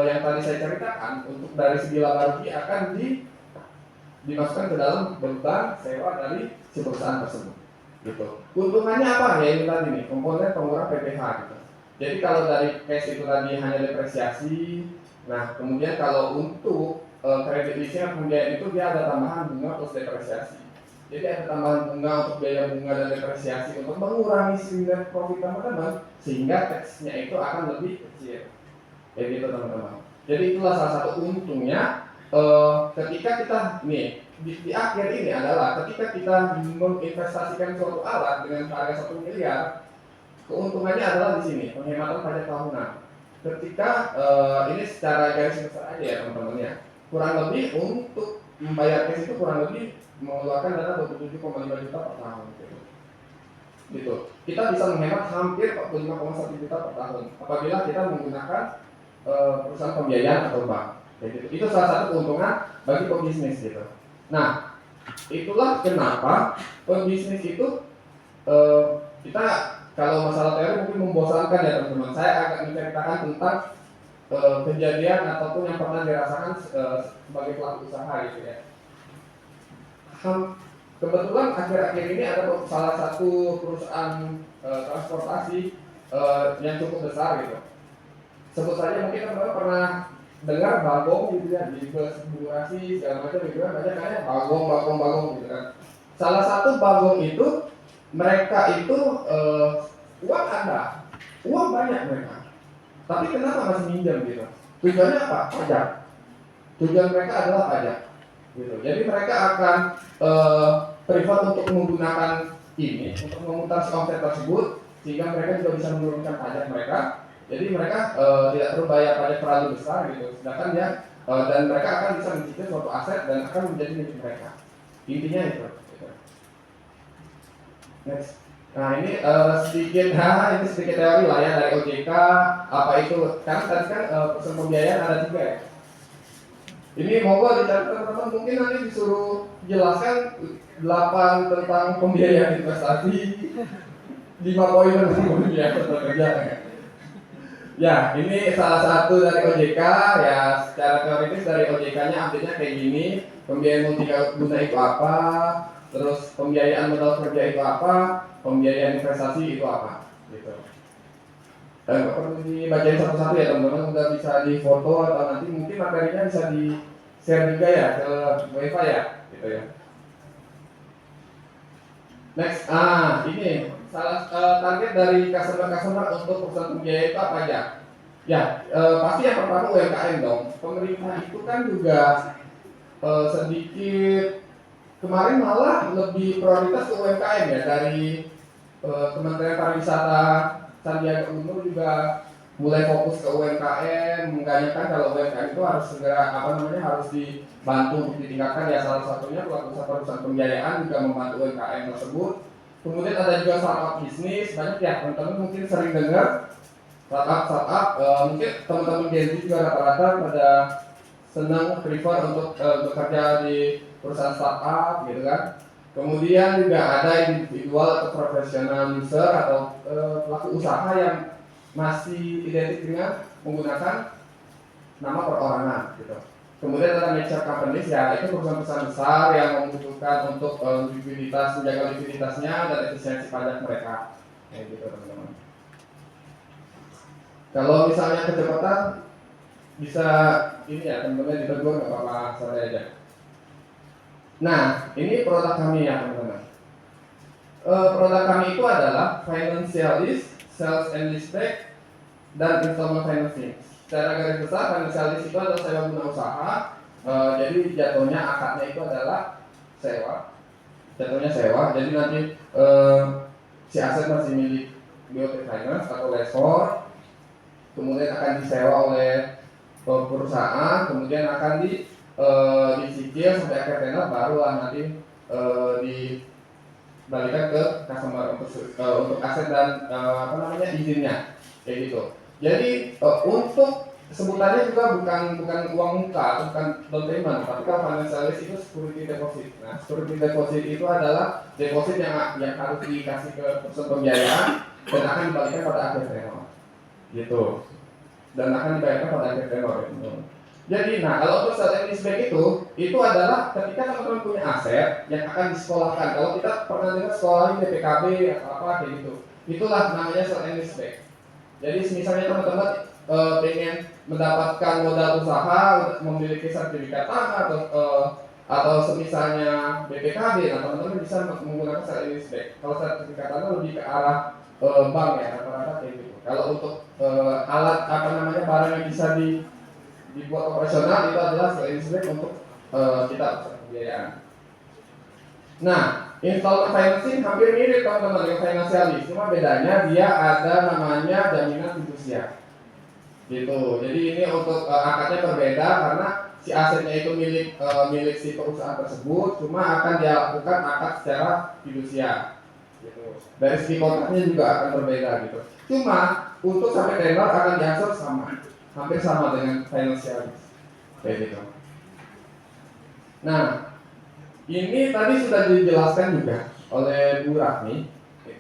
yang tadi saya ceritakan, untuk dari segi laba rugi akan dimasukkan ke dalam beban sewa dari si perusahaan tersebut. Gitu. Keuntungannya apa? Ya ini tadi nih, komponen pengurang PPh gitu. Jadi kalau dari cash itu tadi hanya depresiasi, nah kemudian kalau untuk kredit leasing pembiayaan itu dia ada tambahan bunga plus depresiasi. Jadi ada tambahan bunga untuk biaya bunga dan depresiasi untuk mengurangi net profit teman-teman, sehingga tax-nya itu akan lebih kecil. Kayak gitu teman-teman. Jadi itulah salah satu untungnya ketika kita nih di akhir ini adalah ketika kita menginvestasikan suatu alat dengan harga 1 miliar, keuntungannya adalah di sini penghematan pajak tahunan. Ketika ini secara garis besar aja ya teman-teman ya, kurang lebih untuk membayar cash itu kurang lebih mengeluarkan dana 27,5 juta per tahun gitu. Kita bisa menghemat hampir 45,1 juta per tahun apabila kita menggunakan perusahaan pembiayaan atau bank. Gitu. Itu salah satu keuntungan bagi pebisnis gitu. Nah, itulah kenapa pebisnis itu kita kalau masalah teori mungkin membosankan ya teman-teman. Saya agak menceritakan tentang kejadian ataupun yang pernah dirasakan sebagai pelaku usaha gitu ya. Kebetulan akhir-akhir ini ada salah satu perusahaan transportasi yang cukup besar gitu. Sebut saja mungkin teman-teman pernah dengar bagong gitu ya, di bus durasi segala macam gitu kan, banyak kayak bagong gitu kan. Salah satu bagong itu mereka itu uang ada, uang banyak mereka, tapi kenapa masih minjam gitu? Tujuannya apa? Pajak. Tujuan mereka adalah pajak gitu. Jadi mereka akan prefer untuk menggunakan ini untuk memutar si omset tersebut sehingga mereka juga bisa menurunkan pajak mereka. Jadi mereka tidak perlu bayar pajak terlalu besar gitu. Sedangkan dia dan mereka akan bisa mencicil suatu aset dan akan menjadi milik mereka. Intinya itu. Gitu. Next. Nah ini sedikit teori lah ya dari OJK apa itu. Karena tadi kan perusahaan pembiayaan ada 3 ya. Ini monggo dicatat teman-teman, mungkin nanti disuruh jelaskan 8 tentang pembiayaan investasi, 5 poin tentang pembiayaan kerja. Ya, ini salah satu dari OJK ya, secara teoritis dari OJK-nya update-nya kayak gini. Pembiayaan multiguna itu apa? Terus pembiayaan modal kerja itu apa? Pembiayaan investasi itu apa? Gitu. Dan nggak perlu dibacain satu-satu ya teman-teman, udah bisa difoto atau nanti mungkin materinya bisa di share juga ya ke wifi ya, gitu ya. Next, ini salah target dari customer untuk perusahaan pembiayaan itu apa aja? Ya, pasti yang pertama UMKM dong. Pemerintah itu kan juga sedikit kemarin malah lebih prioritas ke UMKM ya, dari Kementerian Pariwisata Sandiaga Uno juga mulai fokus ke UMKM, mengganyakan kalau UMKM itu harus segera harus dibantu untuk ditingkatkan ya, salah satunya perusahaan pembiayaan juga membantu UMKM tersebut. Kemudian ada juga startup bisnis, banyak ya teman-teman mungkin sering dengar startup, mungkin teman-teman Gen Z juga rata-rata pada senang prefer untuk bekerja di perusahaan startup gitu kan. Kemudian juga ada individual atau profesional user atau pelaku usaha yang masih identik dengan menggunakan nama perorangan gitu. Kemudian ada mature companies ya, itu perusahaan besar yang membutuhkan untuk likuiditas, menjaga likuiditasnya dan efisiensi pajak mereka. Kayak gitu teman-teman. Kalau misalnya kecepatan bisa ini ya teman-teman ditegur nggak apa-apa, santai aja. Nah, ini produk kami ya teman-teman. Produk kami itu adalah financial lease, sales and leaseback, dan installment financing. Secara garis besar, financial lease itu adalah sewa guna usaha. Jadi jatuhnya akadnya itu adalah sewa. Jatuhnya sewa. Jadi nanti si aset masih milik BOT Finance atau lessor. Kemudian akan disewa oleh perusahaan, kemudian akan dicicil sampai akhir tenor, barulah nanti dibalikan ke customer untuk aset dan izinnya kayak gitu. Jadi untuk sebutannya juga bukan uang muka atau bukan down payment, tapi kalau financial lease itu security deposit. Nah, security deposit itu adalah deposit yang harus dikasih ke perusahaan pembiayaan dan akan dibalikan pada akhir tenor. Gitu. Dan akan dibayarkan pada akhir tenor gitu. Jadi, nah kalau untuk sale and leaseback itu adalah ketika teman-teman punya aset yang akan disekolahkan. Kalau kita pernah dengar sekolahin BPKB atau apa kayak gitu, itulah namanya sale and leaseback. Jadi, misalnya teman-teman pengen mendapatkan modal usaha, memiliki sertifikat tanah atau semisalnya BPKB, nah teman-teman bisa menggunakan sale and leaseback. Kalau sertifikat tanah lebih ke arah bank ya, rata-rata kayak gitu. Kalau untuk alat barang yang bisa dibuat operasional itu adalah sale and leaseback untuk kita usaha pembiayaan. Nah, installment financing hampir mirip teman-teman dengan financialis, cuma bedanya dia ada namanya jaminan fidusia. Gitu. Jadi ini untuk akadnya berbeda karena si asetnya itu milik si perusahaan tersebut, cuma akan dilakukan akad secara fidusia. Gitu. Dari segi kontraknya juga akan berbeda gitu. Cuma untuk sampai tenor akan diatur sama, hampir sama dengan financialis. Kayak gitu. Nah, ini tadi sudah dijelaskan juga oleh Bu Rahmi,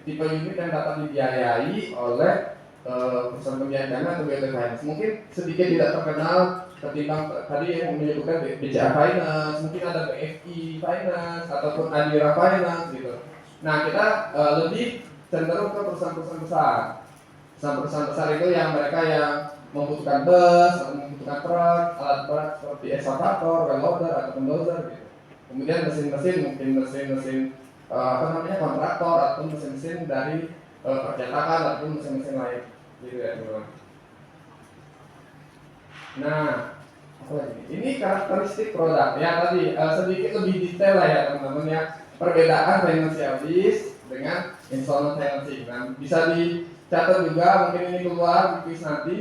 tipe unit yang dapat dibiayai oleh perusahaan pembiayaan dana atau BT Finance. Mungkin sedikit tidak terkenal ketimbang tadi yang menyebutkan BCA Finance, mungkin ada BFI Finance ataupun Adira Finance gitu. Nah, kita lebih cenderung ke perusahaan-perusahaan besar. Perusahaan-perusahaan besar itu yang mereka yang membutuhkan bus, atau membutuhkan truk, alat berat seperti excavator, well loader ataupun dozer gitu. Kemudian mesin-mesin, mungkin mesin-mesin kontraktor atau mesin-mesin dari percetakan ataupun mesin-mesin lain gitu ya teman-teman. Nah, apa lagi? Ini karakteristik produk ya tadi sedikit lebih detail lah ya teman-teman ya, perbedaan financial lease dengan installment financing. Nah, bisa dicatat juga, mungkin ini keluar di quiz nanti.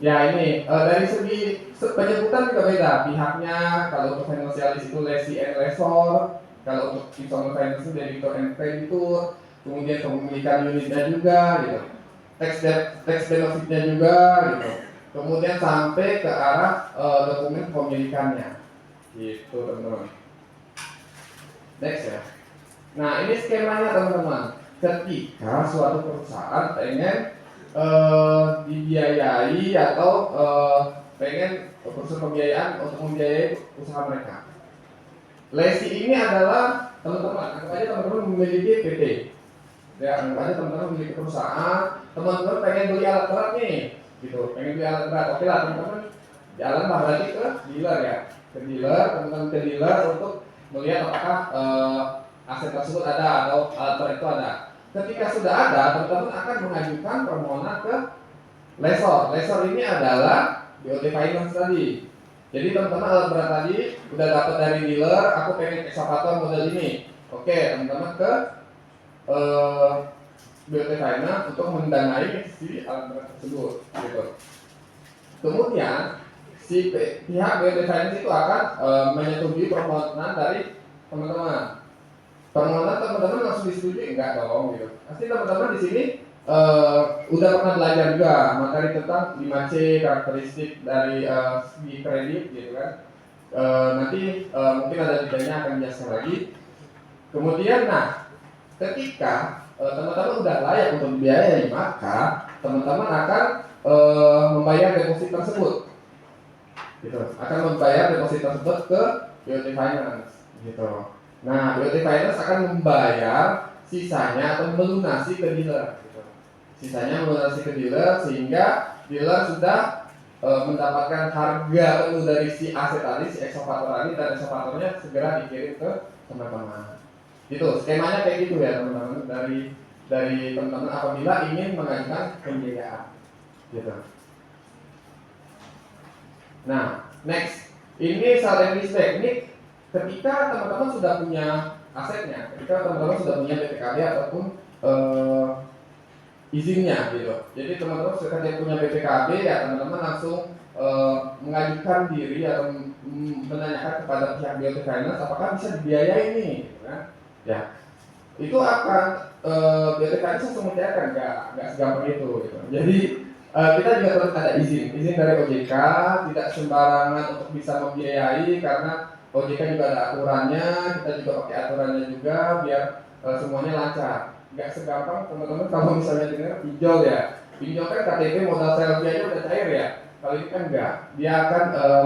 Ya ini dari segi penyebutan juga beda pihaknya. Kalau untuk financial lease itu lessee and lessor, kalau untuk installment financing debitor and creditor, kemudian kepemilikan unitnya juga gitu, tax benefitnya juga gitu, kemudian sampai ke arah dokumen kepemilikannya gitu teman-teman. Next ya. Nah ini skemanya teman-teman, ketika suatu perusahaan pengen dibiayai atau pengen perusahaan pembiayaan untuk membiayai usaha mereka. Lessee ini adalah teman-teman, anggap aja teman-teman memiliki PT, ya anggap aja teman-teman memiliki perusahaan, teman-teman pengen beli alat berat nih, gitu, pengen beli alat berat, oke lah teman-teman jalan lah berarti ke dealer ya, teman-teman ke dealer untuk melihat apakah aset tersebut ada atau alat berat itu ada. Ketika sudah ada, teman-teman akan mengajukan permohonan ke lessor. Lessor ini adalah BOT Finance tadi. Jadi teman-teman alat berat tadi udah dapat dari dealer, aku pengen excavator model ini. Oke, teman-teman ke BOT Finance untuk mendanai si alat berat tersebut. Gitu. Kemudian si pihak BOT Finance itu akan menyetujui permohonan dari teman-teman. Permohonan teman-teman langsung disetujui enggak dong gitu. Pasti teman-teman di sini udah pernah belajar juga materi tentang 5C karakteristik dari segi kredit gitu kan. Nanti mungkin ada detailnya akan dijelaskan lagi. Kemudian nah, ketika teman-teman udah layak untuk dibiayai, maka teman-teman akan membayar deposit tersebut. Gitu. Akan membayar deposit tersebut ke BOT Finance gitu. Nah, BOT Finance akan membayar sisanya atau melunasi ke dealer. Gitu. Sisanya melunasi ke dealer sehingga dealer sudah mendapatkan harga penuh dari si aset tadi, si excavator tadi, dan excavatornya segera dikirim ke teman-teman. Gitu, skemanya kayak gitu ya teman-teman dari teman-teman apabila ingin mengajukan pembiayaan. Gitu. Nah, next ini sale and leaseback. Ini ketika teman-teman sudah punya asetnya, ketika teman-teman sudah punya BPKB ataupun izinnya gitu. Jadi teman-teman ketika punya BPKB ya teman-teman langsung mengajukan diri atau menanyakan kepada pihak BOT Finance apakah bisa dibiayai ini gitu kan. Ya. Itu akan BOT Finance langsung mencairkan, enggak segampang itu gitu. Jadi kita juga harus ada izin dari OJK, tidak sembarangan untuk bisa membiayai karena OJK juga ada aturannya, kita juga pakai aturannya juga biar semuanya lancar. Nggak segampang teman-teman kalau misalnya dengar pinjol ya. Pinjol kan KTP modal selfie aja udah cair ya. Kalau ini kan enggak. Dia akan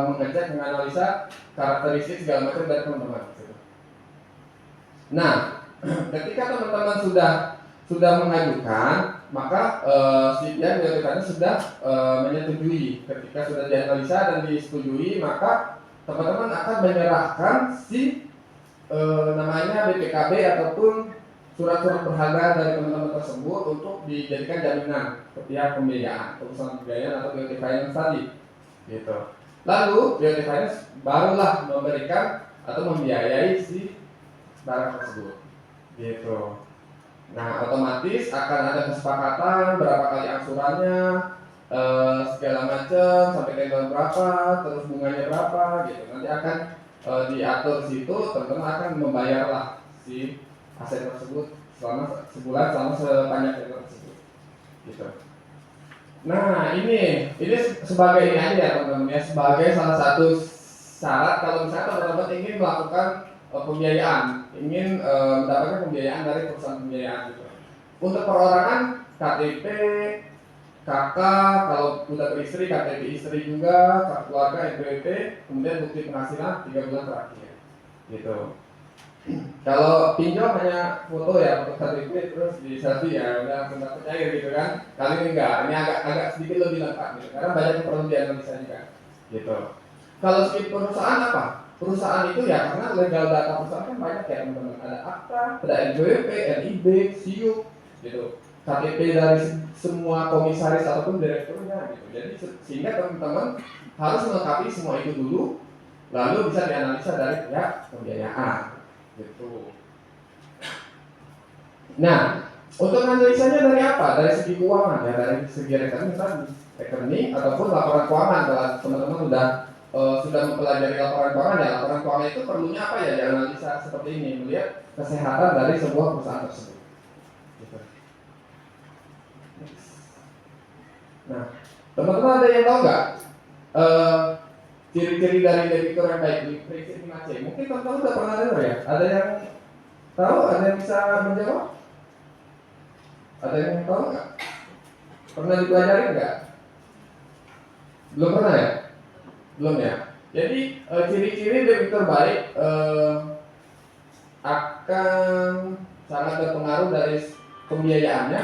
mengecek, menganalisa karakteristik segala macam dari teman-teman. Gitu. Nah, ketika teman-teman sudah mengajukan, maka si pihak BOT sudah menyetujui. Ketika sudah dianalisa dan disetujui, maka teman-teman akan menyerahkan si namanya BPKB ataupun surat-surat berharga dari teman-teman tersebut untuk dijadikan jaminan ke pihak pembiayaan, perusahaan pembiayaan atau BOT Finance tadi. Gitu. Lalu BOT Finance barulah memberikan atau membiayai si barang tersebut. Gitu. Nah, otomatis akan ada kesepakatan berapa kali angsurannya, segala macam sampai tanggal berapa, terus bunganya berapa, gitu. Nanti akan diatur situ, teman-teman akan membayarlah si aset tersebut selama sebulan, selama sepanjang tenor tersebut. Gitu. Nah, ini sebagai ini aja ya teman-teman ya, sebagai salah satu syarat kalau misalnya teman-teman ingin melakukan pembiayaan, ingin mendapatkan pembiayaan dari perusahaan pembiayaan gitu. Untuk perorangan KTP, KK, kalau sudah beristri KTP istri juga, kartu keluarga NPWP, kemudian bukti penghasilan 3 bulan terakhir. Gitu. Kalau pinjol hanya foto ya, foto KTP terus di selfie ya, udah langsung dapat cair gitu kan. Kali ini enggak, ini agak sedikit lebih lengkap gitu, karena banyak yang perlu dianalisa juga. Gitu. Kalau segi perusahaan apa? Perusahaan itu ya karena legal data perusahaan kan banyak ya teman-teman. Ada akta, ada NPWP, NIB, SIUP, gitu. KTP dari semua komisaris ataupun direkturnya gitu. Jadi sehingga teman-teman harus melengkapi semua itu dulu, lalu bisa dianalisa dari pihak pembiayaan, gitu. Nah, untuk analisanya dari apa? Dari segi keuangan ya, dari segi rekening ataupun laporan keuangan. Kalau teman-teman sudah mempelajari laporan keuangan ya, laporan keuangan itu perlunya apa ya, dianalisa seperti ini, melihat kesehatan dari sebuah perusahaan tersebut. Gitu. Nah, teman-teman ada yang tahu nggak ciri-ciri dari debitur yang baik, prinsip 5C? Mungkin teman-teman sudah pernah dengar ya. Ada yang tahu? Ada yang bisa menjawab? Ada yang tahu nggak? Pernah dipelajari nggak? Belum pernah ya? Belum ya. Jadi ciri-ciri debitur baik akan sangat berpengaruh dari pembiayaannya.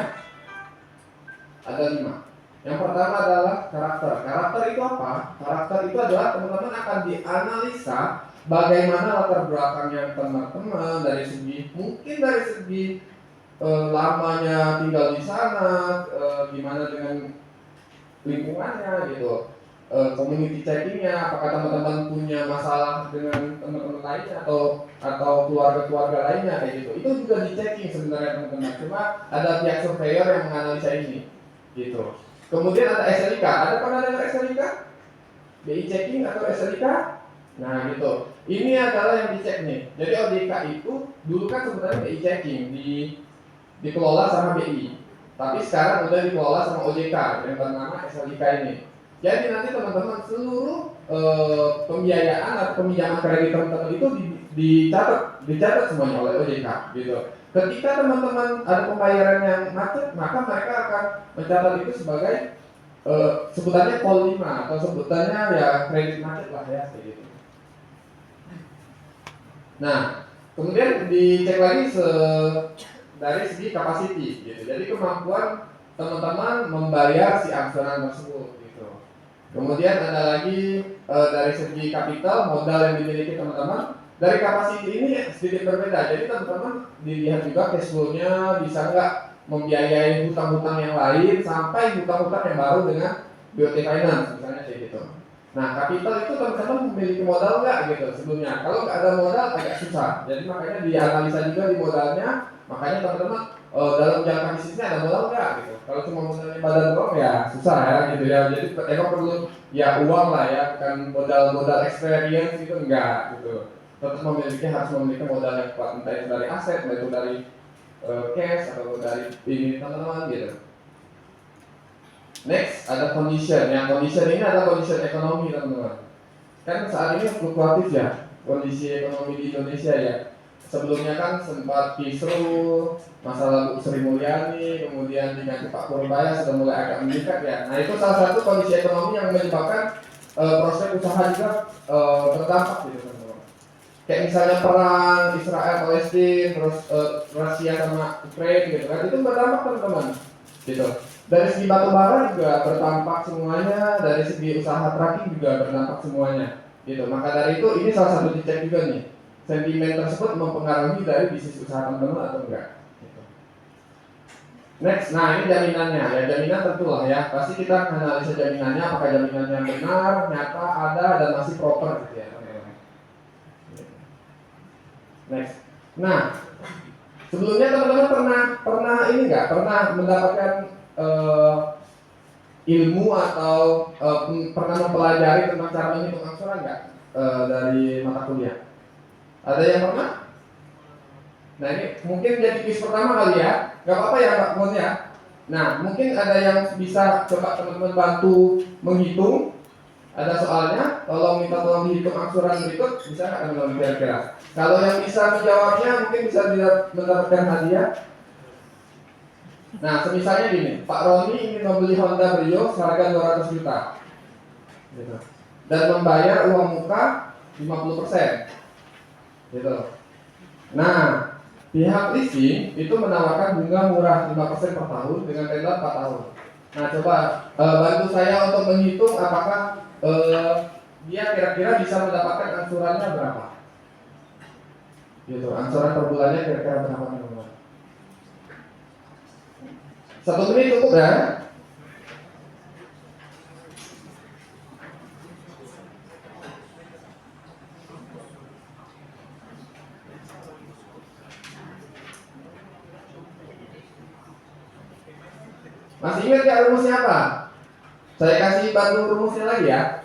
Ada 5. Yang pertama adalah karakter. Karakter itu apa? Karakter itu adalah teman-teman akan dianalisa bagaimana latar belakangnya teman-teman dari segi lamanya tinggal di sana, gimana dengan lingkungannya gitu. Community checkingnya, apakah teman-teman punya masalah dengan teman-teman lainnya atau keluarga-keluarga lainnya kayak gitu. Itu juga di checking sebenarnya teman-teman. Cuma ada pihak surveyor yang menganalisa ini, gitu. Kemudian ada SLIK. Ada pernah dengar SLIK? BI checking atau SLIK? Nah gitu. Ini adalah yang dicek nih. Jadi OJK itu dulu kan sebenarnya BI checking dikelola sama BI. Tapi sekarang udah dikelola sama OJK yang bernama SLIK ini. Jadi nanti teman-teman seluruh pembiayaan atau peminjaman kredit teman-teman itu dicatat semuanya oleh OJK gitu. Ketika teman-teman ada pembayaran yang macet, maka mereka akan mencatat itu sebagai sebutannya Pol 5 atau sebutannya ya kredit macet lah ya kayak gitu. Nah, kemudian dicek lagi dari segi capacity gitu. Jadi kemampuan teman-teman membayar si angsuran tersebut gitu. Kemudian ada lagi dari segi kapital, modal yang dimiliki teman-teman. Dari kapasiti ini sedikit berbeda. Jadi teman-teman dilihat juga cash flow-nya bisa nggak membiayai hutang-hutang yang lain sampai hutang-hutang yang baru dengan BOT Finance misalnya kayak gitu. Nah, kapital itu teman-teman memiliki modal nggak gitu sebelumnya. Kalau nggak ada modal agak susah. Jadi makanya dianalisa juga di modalnya. Makanya teman-teman dalam menjalankan bisnisnya ada modal nggak gitu. Kalau cuma modalnya badan doang ya susah ya gitu ya. Jadi emang perlu ya uang lah ya, bukan modal experience itu enggak gitu. Tetap harus memiliki modal yang kuat, entah itu dari aset, entah itu dari cash atau dari ini teman-teman gitu. Next ada condition. Yang condition ini adalah condition ekonomi teman-teman. Kan saat ini fluktuatif ya kondisi ekonomi di Indonesia ya. sebelumnya kan sempat kisruh masalah Bu Sri Mulyani, kemudian diganti Pak Purbaya sudah mulai agak meningkat ya. Nah itu salah satu kondisi ekonomi yang menyebabkan prospek usaha juga terdampak gitu teman-teman. Kayak misalnya perang Israel Palestina, terus Rusia sama Ukraina gitu kan, itu berdampak teman-teman. Gitu. Dari segi batubara juga berdampak semuanya, dari segi usaha tracking juga berdampak semuanya. Gitu. Maka dari itu ini salah satu dicek juga nih. Sentimen tersebut mempengaruhi dari bisnis usaha teman-teman atau enggak. Gitu. Next, nah ini jaminannya. Ya jaminan tentulah ya. Pasti kita analisa jaminannya, apakah jaminannya benar, nyata, ada, dan masih proper gitu ya. Next. Nah, sebelumnya teman-teman pernah ini enggak? Pernah mendapatkan ilmu atau pernah mempelajari tentang cara menghitung angsuran enggak dari mata kuliah? Ada yang pernah? Nah ini mungkin jadi quiz pertama kali ya. Gak apa-apa ya Pak Mon ya. Nah mungkin ada yang bisa coba teman-teman bantu menghitung. Ada soalnya, tolong minta tolong dihitung angsuran berikut. Bisa nggak teman-teman kira-kira? Kalau yang bisa menjawabnya mungkin bisa mendapatkan hadiah. Nah semisalnya gini, Pak Roni ingin membeli Honda Brio seharga 200 juta gitu. Dan membayar uang muka 50%. Gitu. Nah, pihak leasing itu menawarkan bunga murah 5% per tahun dengan tenor 4 tahun. Nah, coba bantu saya untuk menghitung apakah dia kira-kira bisa mendapatkan angsurannya berapa. Gitu, angsuran per bulannya kira-kira berapa teman-teman? 1 menit cukup ya? Masih ingat ya rumusnya apa? Saya kasih bantu rumusnya lagi ya.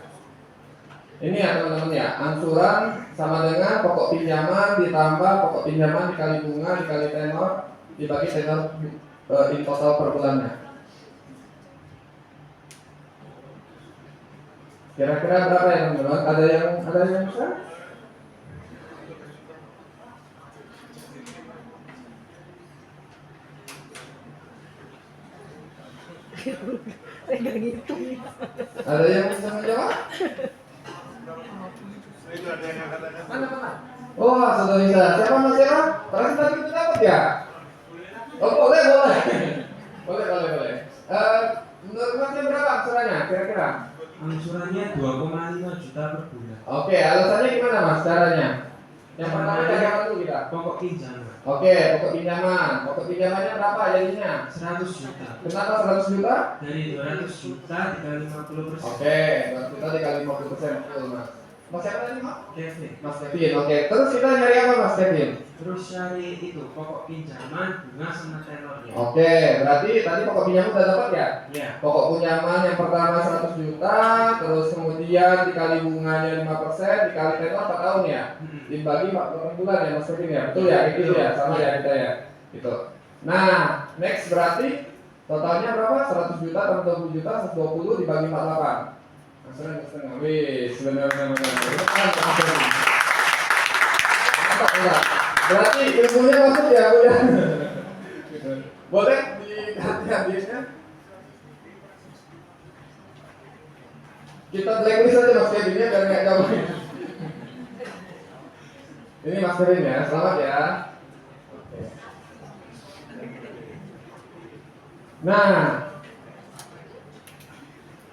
Ini ya teman-teman ya, angsuran sama dengan pokok pinjaman ditambah pokok pinjaman dikali bunga dikali tenor dibagi tenor in total per bulannya. Kira-kira berapa ya teman-teman? Ada yang bisa? Ada yang bisa menjawab? Mana? Oh, sudah bisa. Siapa Mas Ira? Tadi kita dapat ya? Oh, boleh. boleh. Menurut Masnya berapa angsurannya kira-kira? Angsurannya 2,5 juta per bulan. Oke, alasannya gimana Mas caranya? Yang pertama jaga dulu kita. Pokok pinjaman. Oke, pokok pinjaman. Pokok pinjamannya berapa jadinya? 100 juta. Kenapa 100 juta? Dari 200 juta dikali 50%. Oke, 200 juta dikali 50%. Betul Mas. Mas siapa tadi Mas? Kevin. Mas Kevin. Oke, terus kita nyari apa Mas Kevin? Terus cari itu pokok pinjaman, bunga sama tenornya. Oke, berarti tadi pokok pinjaman udah dapat ya? Iya. Pokok pinjaman yang pertama 100 juta, terus kemudian dikali bunganya 5%, dikali tenor 4 tahun ya? Dibagi 4 bulan ya Mas Kevin ya? Betul ya? Itu ya, sama ya kita ya? Gitu. Nah, next berarti totalnya berapa? 100 juta tambah 20 juta, 120 dibagi 48. Setengah. Wih, sebenarnya mantap enggak? Berarti ilmunya masuk ya Bu ya? Gitu. Boleh dihati-hatinya? Kita blacklist aja Mas Kevin ya, biar nggak jauh. Ini Mas Kevin ya, selamat ya. Oke. Nah,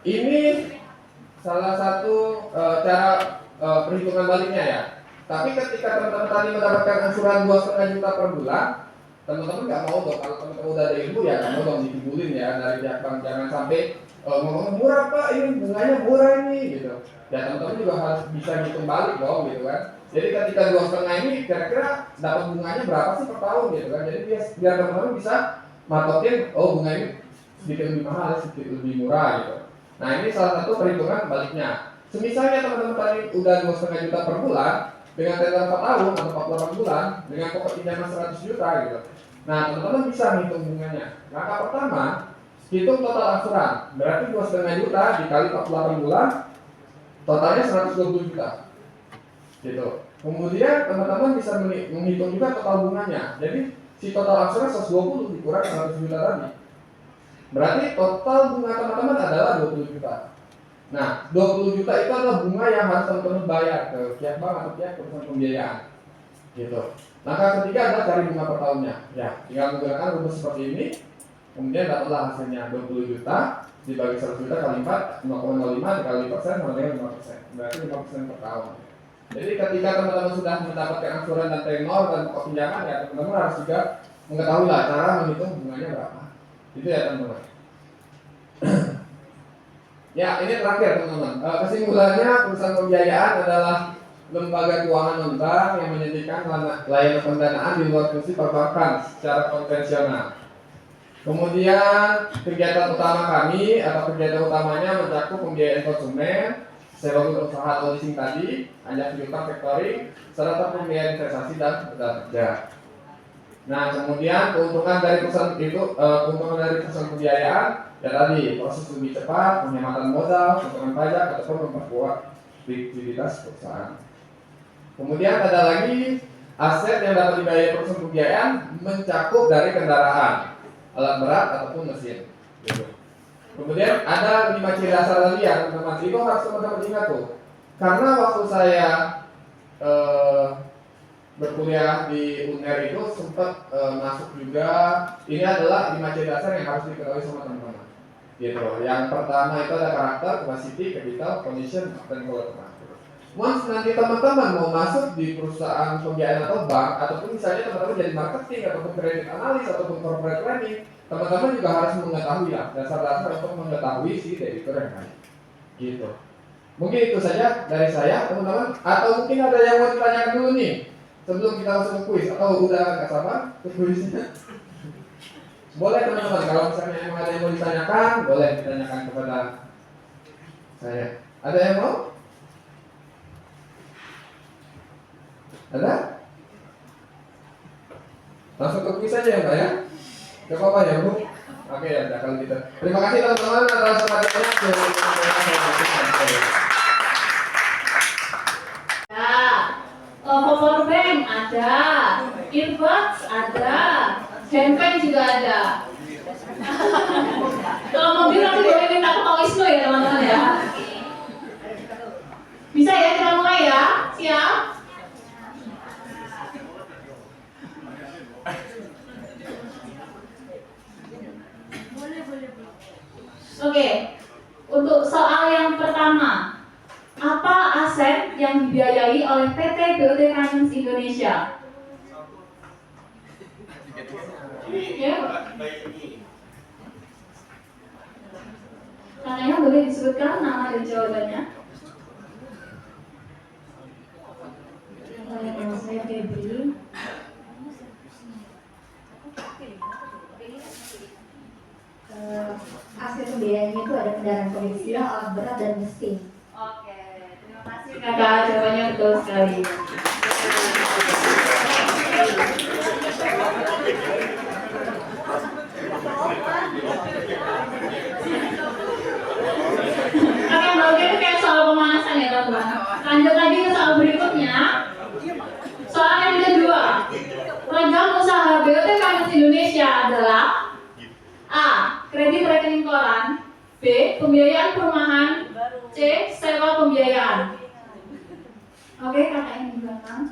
ini salah satu cara perhitungan baliknya ya. Tapi ketika teman-teman tadi mendapatkan angsuran 2,5 juta per bulan, teman-teman nggak mau dong, kalau teman-teman udah ada ilmu ya nggak mau dong dikibulin ya dari pihak bank, jangan sampai ngomong murah Pak, ini bunganya murah ini gitu. Ya teman-teman juga harus bisa hitung balik dong gitu kan. Jadi ketika 2,5 ini kira-kira dapat bunganya berapa sih per tahun gitu kan. Jadi biar teman-teman bisa matokin, oh bunga ini sedikit lebih mahal, sedikit lebih murah gitu. Nah ini salah satu perhitungan baliknya. Semisalnya teman-teman tadi udah 2,5 juta per bulan dengan tenor 4 tahun atau 48 bulan dengan pokok pinjaman 100 juta gitu. Nah teman-teman bisa menghitung bunganya. Langkah pertama, hitung total angsuran. Berarti 2,5 juta dikali 48 bulan, totalnya 120 juta. gitu. Kemudian teman-teman bisa menghitung juga total bunganya. Jadi si total aksesnya 120 dikurang 100 juta tadi. Berarti total bunga teman-teman adalah 20 juta. Nah, 20 juta itu adalah bunga yang harus teman-teman bayar ke pihak bank atau pihak perusahaan pembiayaan. Gitu. Langkah ketiga adalah cari bunga per tahunnya. Ya, tinggal menggunakan rumus seperti ini. Kemudian dapatlah hasilnya 20 juta dibagi 100 juta kali 4, 0,05 dikali persen sama dengan 5%. Berarti 5% per tahun. Jadi ketika teman-teman sudah mendapatkan angsuran dan tenor dan pokok pinjaman, ya teman-teman harus juga mengetahui lah cara menghitung bunganya berapa. Itu ya teman-teman. Ya, ini terakhir teman-teman. Kesimpulannya, perusahaan pembiayaan adalah lembaga keuangan non-bank yang menyediakan layanan pendanaan di luar fungsi perbankan secara konvensional. Kemudian kegiatan utama kami atau kegiatan utamanya mencakup pembiayaan konsumen, sewa usaha atau leasing tadi, ajak piutang factoring, serta pembiayaan investasi dan modal kerja. Nah, kemudian keuntungan dari perusahaan itu, keuntungan dari perusahaan pembiayaan ya tadi proses lebih cepat, penghematan modal, keuntungan pajak ataupun memperkuat likuiditas perusahaan. Kemudian ada lagi aset yang dapat dibiayai perusahaan pembiayaan mencakup dari kendaraan, alat berat ataupun mesin. Kemudian ada 5 ciri dasar tadi ya teman-teman. Itu harus teman-teman ingat tuh. Karena waktu saya berkuliah di UNER itu sempat masuk juga. Ini adalah 5 ciri dasar yang harus diketahui sama teman-teman. Gitu. Yang pertama itu ada karakter, capacity, capital, condition, dan quality. Once nanti teman-teman mau masuk di perusahaan pembiayaan atau bank, ataupun misalnya teman-teman jadi marketing ataupun kredit analis ataupun corporate planning, teman-teman juga harus mengetahui lah dasar-dasar untuk mengetahui si debitur yang baik. Gitu. Mungkin itu saja dari saya, teman-teman. Atau mungkin ada yang mau ditanyakan dulu nih sebelum kita masuk ke kuis, atau udah nggak sabar ke kuisnya? Boleh teman-teman, kalau misalnya emang ada yang mau ditanyakan, boleh ditanyakan kepada saya. Ada yang mau? Ada? Langsung ke kuis saja ya Mbak ya? Gak apa-apa ya Bu? Oke ya, udah kalau gitu. Terima kasih teman-teman atas perhatiannya. Power bank ada, earbuds ada, handphone juga ada. Kalau mobil nanti boleh minta ke Pak Wisnu ya teman-teman ya. Bisa ya kita mulai ya, siap? Oke, untuk soal yang pertama, apa aset yang dibiayai oleh PT BOT Finance Indonesia? Ya. Katanya boleh disebutkan nama dan jawabannya. Saya Febri. Aset pembiayaannya itu ada kendaraan komersial, alat berat, dan mesin. Oke, terima kasih kakak, jawabannya betul sekali. Oke, berarti itu kayak soal pemanasan ya teman-teman. Lanjut lagi ke soal berikutnya. Soal yang kedua, program usaha BOT Finance Indonesia adalah A. Kredit rekening koran, B. Pembiayaan perumahan, C. Sewa pembiayaan. Oke, kakak yang di belakang.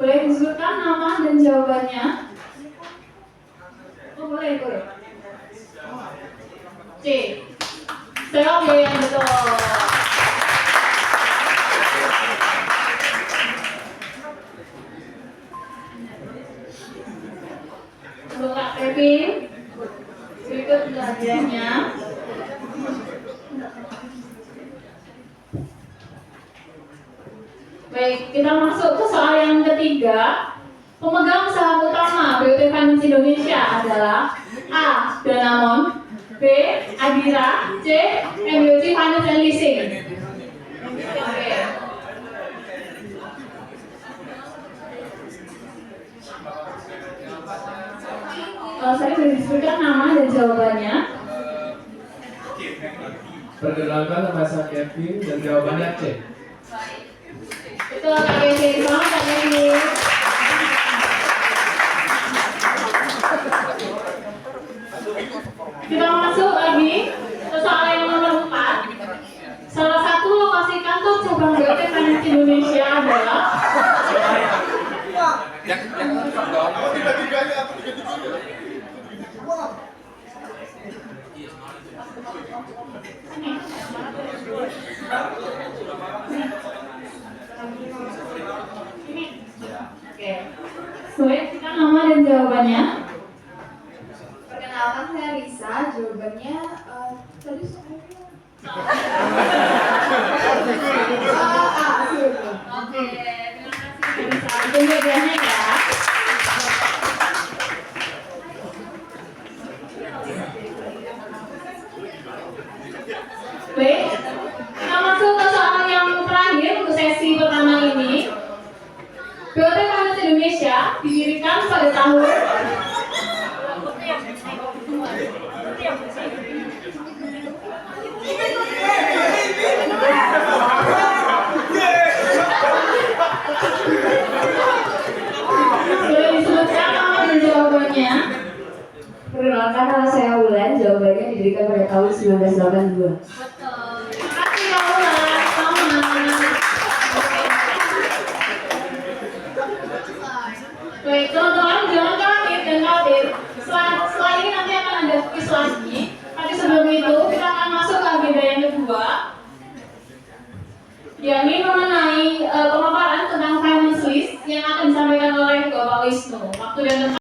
Boleh disebutkan nama dan jawabannya? Oh boleh, boleh. C. Sewa pembiayaan, betul. Untuk Kak Kevin, berikut belajarnya. Baik, kita masuk ke soal yang ketiga. Pemegang saham utama BOT Finance Indonesia adalah A. Danamon, B. Adira, C. MBOT Finance and Leasing. Oke. Saya boleh disebutkan nama dan jawabannya. Perkenalkan, nama saya Kevin dan jawabannya C. ke Kak Kevin. Selamat Kak Kevin. Kita masuk lagi ke soal yang nomor 4. Salah satu lokasi kantor cabang BOT Finance Indonesia adalah Oke. Kita nama dan jawabannya. Perkenalkan saya Risa, jawabannya tadi soalnya Oke, terima kasih Risa. Itu jawabannya ya. Baik, kita masuk ke soal yang terakhir untuk sesi pertama ini. BOT Finance Indonesia didirikan pada tahun boleh disebutkan nama dan jawabannya. Perkenalkan, nama saya Wulan, jawabannya didirikan pada tahun 1982. Terima kasih Kak Wulan. Baik, teman-teman jangan kaget dan khawatir. Setelah ini nanti akan ada quiz lagi. Tapi sebelum itu kita akan masuk ke agenda yang kedua, yakni mengenai pemaparan tentang finance list yang akan disampaikan oleh Bapak Wisnu. Waktu dan tempat